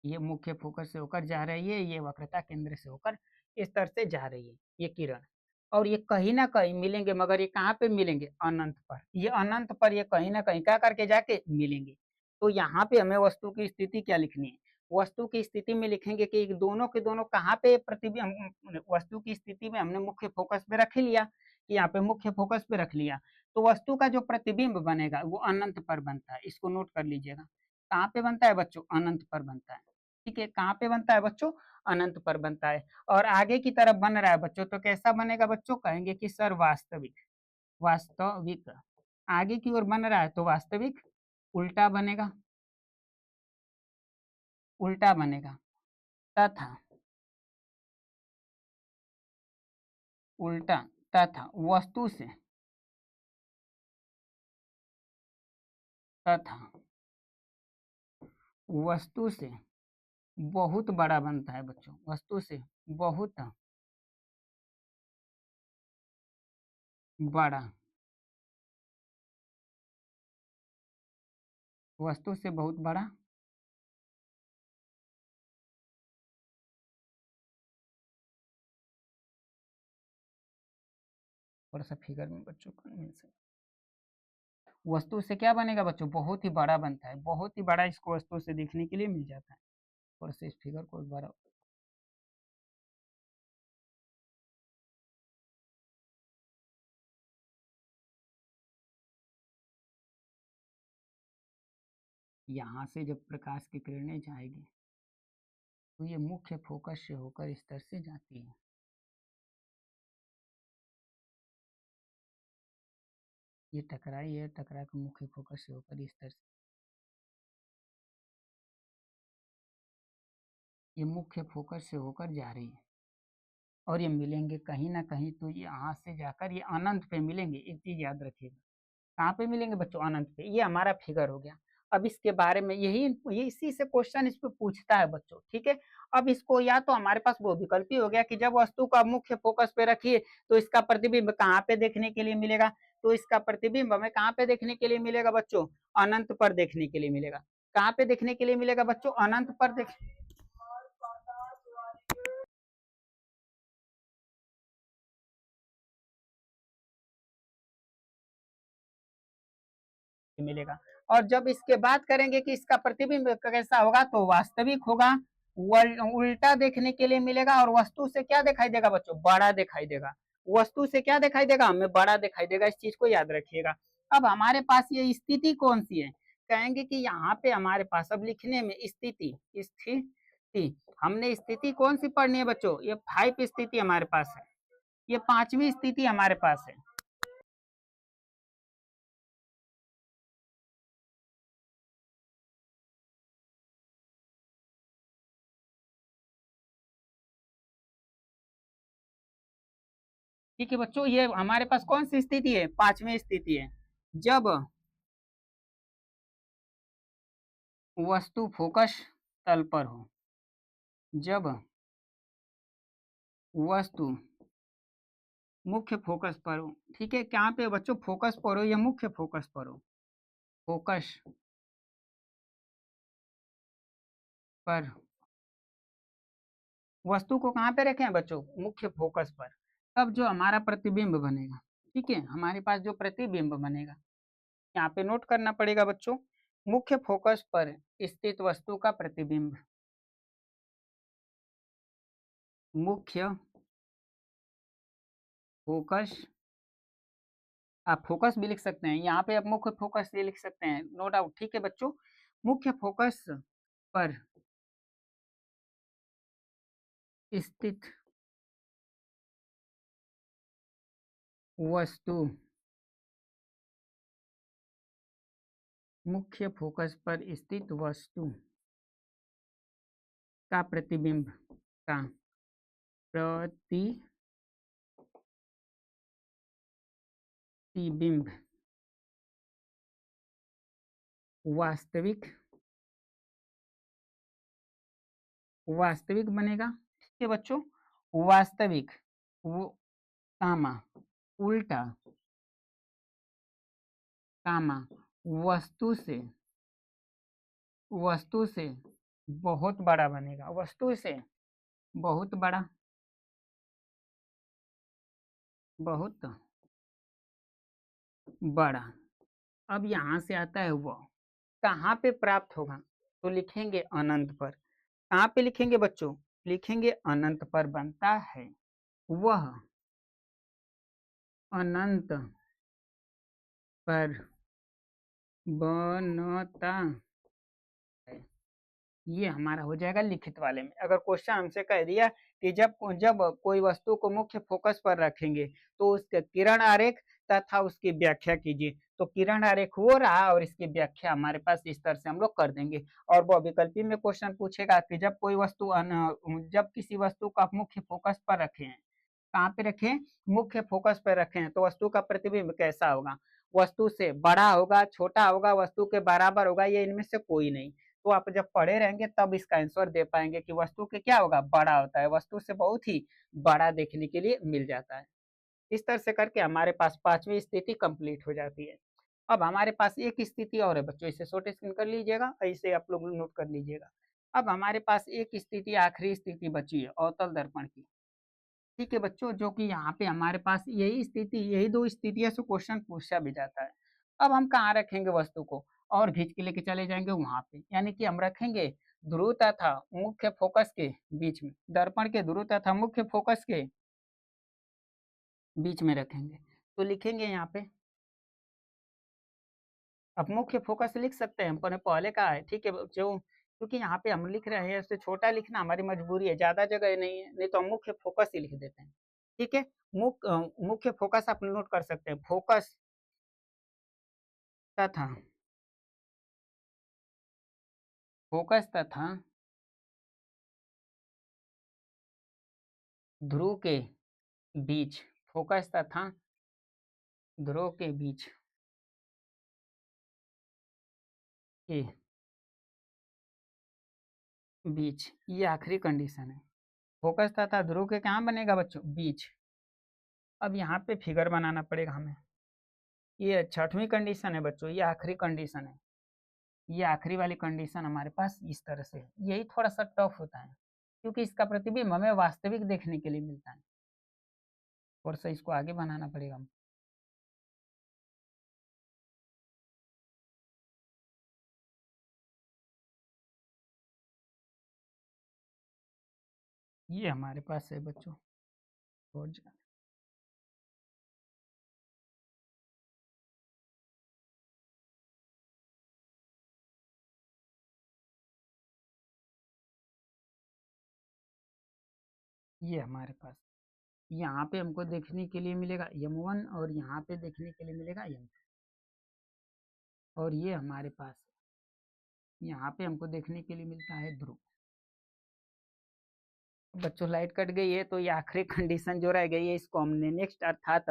ये मुख्य फोकस से होकर जा रही है, ये वक्रता केंद्र से होकर इस तरह से जा रही है ये किरण। और ये कहीं ना कहीं मिलेंगे, मगर ये कहाँ पे मिलेंगे, अनंत पर। ये अनंत पर ये कहीं ना कहीं क्या करके जाके मिलेंगे। तो यहाँ पे हमें वस्तु की स्थिति क्या लिखनी है, वस्तु की स्थिति में लिखेंगे कि दोनों के दोनों कहाँ पे प्रतिबिंब, वस्तु की स्थिति में हमने मुख्य फोकस पे रख लिया कि यहाँ पे मुख्य फोकस पे रख लिया, तो वस्तु का जो प्रतिबिंब बनेगा वो अनंत पर बनता है। इसको नोट कर लीजिएगा, कहाँ पे बनता है बच्चों, अनंत पर बनता है। ठीक है, कहाँ पे बनता है बच्चों, अनंत पर बनता है। और आगे की तरफ बन रहा है बच्चों, तो कैसा बनेगा बच्चों, कहेंगे कि सर वास्तविक, वास्तविक। आगे की ओर बन रहा है तो वास्तविक, उल्टा बनेगा, उल्टा बनेगा। तथा, उल्टा, तथा वस्तु से, तथा वस्तु से बहुत बड़ा बनता है बच्चों, वस्तु से बहुत बड़ा, वस्तु से बहुत बड़ा थोड़ा सा फिगर में बच्चों को मिल सकता, वस्तु से क्या बनेगा बच्चों, बहुत ही बड़ा बनता है, बहुत ही बड़ा इसको वस्तु से देखने के लिए मिल जाता है। और से इस फिगर को एक बार यहाँ से जब प्रकाश की किरणें जाएगी तो ये मुख्य फोकस से होकर इस तरह से जाती है। ये टकराई है, टकरा कर मुख्य फोकस से होकर इस तरह से, ये मुख्य फोकस से होकर जा रही है और ये मिलेंगे कहीं ना कहीं, तो ये यहाँ से जाकर ये अनंत पे मिलेंगे। एक चीज याद रखिएगा, कहाँ पे मिलेंगे बच्चों, अनंत पे। ये हमारा फिगर हो गया। अब इसके बारे में यही ये इसी से क्वेश्चन इस पे पूछता है बच्चों। ठीक है, अब इसको या तो हमारे पास वो विकल्प ही हो गया कि जब वस्तु का मुख्य फोकस पे रखिए तो इसका प्रतिबिंब कहाँ पे देखने के लिए मिलेगा, तो इसका प्रतिबिंब हमें कहाँ पे देखने के लिए मिलेगा बच्चों, अनंत पर देखने के लिए मिलेगा। कहाँ पे देखने के लिए मिलेगा बच्चों, अनंत पर देख मिलेगा। और जब इसके बात करेंगे कि इसका प्रतिबिंब कैसा होगा, तो वास्तविक होगा, उल्टा देखने के लिए मिलेगा और वस्तु से क्या दिखाई देगा बच्चों, बड़ा दिखाई देगा। वस्तु से क्या दिखाई देगा, हमें बड़ा दिखाई देगा। इस चीज को याद रखिएगा। अब हमारे पास ये स्थिति कौन सी है, कहेंगे कि यहाँ पे हमारे पास अब लिखने में स्थिति, स्थिति हमने स्थिति कौन सी पढ़नी है बच्चों, ये 5 स्थिति हमारे पास है, ये 5वीं स्थिति हमारे पास है। ठीक है बच्चों, ये हमारे पास कौन सी स्थिति है, 5वीं स्थिति है। जब वस्तु फोकस तल पर हो, जब वस्तु मुख्य फोकस पर हो। ठीक है, क्या पे बच्चों फोकस पर हो या मुख्य फोकस पर हो? फोकस पर। वस्तु को कहाँ पे रखे हैं बच्चों? मुख्य फोकस पर। तब जो हमारा प्रतिबिंब बनेगा, ठीक है, हमारे पास जो प्रतिबिंब बनेगा, यहाँ पे नोट करना पड़ेगा बच्चों, मुख्य फोकस पर स्थित वस्तु का प्रतिबिंब। मुख्य फोकस, आप फोकस भी लिख सकते हैं, यहाँ पे आप मुख्य फोकस ये लिख सकते हैं, नो डाउट। ठीक है बच्चों, मुख्य फोकस पर स्थित वस्तु, मुख्य फोकस पर स्थित वस्तु का प्रतिबिंब, का प्रतिबिंब वास्तविक, वास्तविक बनेगा। ठीक है बच्चों, वास्तविक, वो कामा उल्टा, कामा वस्तु से, वस्तु से बहुत बड़ा बनेगा, वस्तु से बहुत बड़ा, बहुत बड़ा। अब यहाँ से आता है वह, कहाँ पे प्राप्त होगा? तो लिखेंगे अनंत पर। कहाँ पे लिखेंगे बच्चों? लिखेंगे अनंत पर बनता है, वह अनंत पर बनता है। ये हमारा हो जाएगा लिखित वाले में। अगर क्वेश्चन हमसे कह दिया कि जब जब कोई वस्तु को मुख्य फोकस पर रखेंगे तो उसके किरण आरेख तथा उसकी व्याख्या कीजिए, तो किरण आरेख वो रहा और इसकी व्याख्या हमारे पास इस तरह से हम लोग कर देंगे। और वो विकल्पी में क्वेश्चन पूछेगा कि जब कोई वस्तु जब किसी वस्तु को आप मुख्य फोकस पर रखे हैं, कहाँ पे रखें? मुख्य फोकस पर रखें, तो वस्तु का प्रतिबिंब कैसा होगा? वस्तु से बड़ा होगा, छोटा होगा, वस्तु के बराबर होगा, ये इनमें से कोई नहीं। तो आप जब पढ़े रहेंगे तब इसका आंसर दे पाएंगे कि वस्तु के क्या होगा? बड़ा होता है, वस्तु से बहुत ही बड़ा देखने के लिए मिल जाता है। इस तरह से करके हमारे पास पांचवी स्थिति कंप्लीट हो जाती है। अब हमारे पास एक स्थिति और है बच्चों, इसे शॉर्ट स्क्रीन कर लीजिएगा, ऐसे आप लोग नोट कर लीजिएगा। अब हमारे पास एक स्थिति, आखिरी स्थिति बची है अवतल दर्पण की। ठीक है बच्चों, जो कि यहाँ पे हमारे पास यही स्थिति, यही दो स्थितियों से क्वेश्चन पूछा भी जाता है। अब हम कहाँ रखेंगे वस्तु को? और खींच के लेके चले जाएंगे वहां पे, यानी कि हम रखेंगे ध्रुव तथा मुख्य फोकस के बीच में, दर्पण के ध्रुव तथा मुख्य फोकस के बीच में रखेंगे। तो लिखेंगे यहाँ पे, अब मुख्य फोकस लिख सकते हैं, हमने पहले कहा है। ठीक है जो, क्योंकि यहाँ पे हम लिख रहे हैं, उससे छोटा लिखना हमारी मजबूरी है, ज्यादा जगह नहीं है, नहीं तो हम मुख्य फोकस ही लिख देते हैं। ठीक है, मुख्य फोकस आप नोट कर सकते हैं, फोकस तथा, फोकस तथा ध्रुव के बीच, फोकस तथा ध्रुव के बीच के बीच, ये आखिरी कंडीशन है। फोकस तथा ध्रुव के कहाँ बनेगा बच्चों? बीच। अब यहाँ पे फिगर बनाना पड़ेगा हमें। ये छठवीं कंडीशन है बच्चों, ये आखिरी कंडीशन है। ये आखिरी वाली कंडीशन हमारे पास इस तरह से है। यही थोड़ा सा टफ होता है, क्योंकि इसका प्रतिबिंब हमें वास्तविक देखने के लिए मिलता है। और से इसको आगे बनाना पड़ेगा। ये हमारे पास है बच्चों, और ये हमारे पास यहाँ पे हमको देखने के लिए मिलेगा M1 और यहाँ पे देखने के लिए मिलेगा M2। और ये हमारे पास यहाँ पे हमको देखने के लिए मिलता है ध्रुव। बच्चों लाइट कट गई है, तो ये आखिरी कंडीशन जो रह गई है, इसको हमने नेक्स्ट अर्थात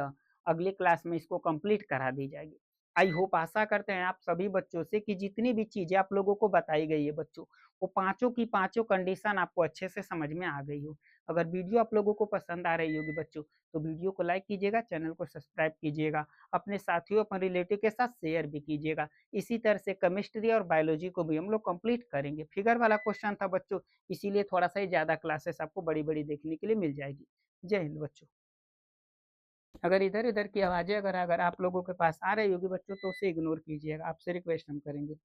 अगली क्लास में इसको कंप्लीट करा दी जाएगी। आई होप आशा करते हैं आप सभी बच्चों से कि जितनी भी चीज़ें आप लोगों को बताई गई है बच्चों, वो पाँचों की पाँचों कंडीशन आपको अच्छे से समझ में आ गई हो। अगर वीडियो आप लोगों को पसंद आ रही होगी बच्चों, तो वीडियो को लाइक कीजिएगा, चैनल को सब्सक्राइब कीजिएगा, अपने साथियों, अपने रिलेटिव के साथ शेयर भी कीजिएगा। इसी तरह से केमिस्ट्री और बायोलॉजी को भी हम लोग कंप्लीट करेंगे। फिगर वाला क्वेश्चन था बच्चों, इसीलिए थोड़ा-सा ही ज़्यादा क्लासेस आपको बड़ी-बड़ी देखने के लिए मिल जाएगी। जय हिंद बच्चों। अगर इधर-उधर की आवाज़ें अगर अगर आप लोगों के पास आ रही होगी बच्चों, तो उसे इग्नोर कीजिएगा, आपसे रिक्वेस्ट हम करेंगे।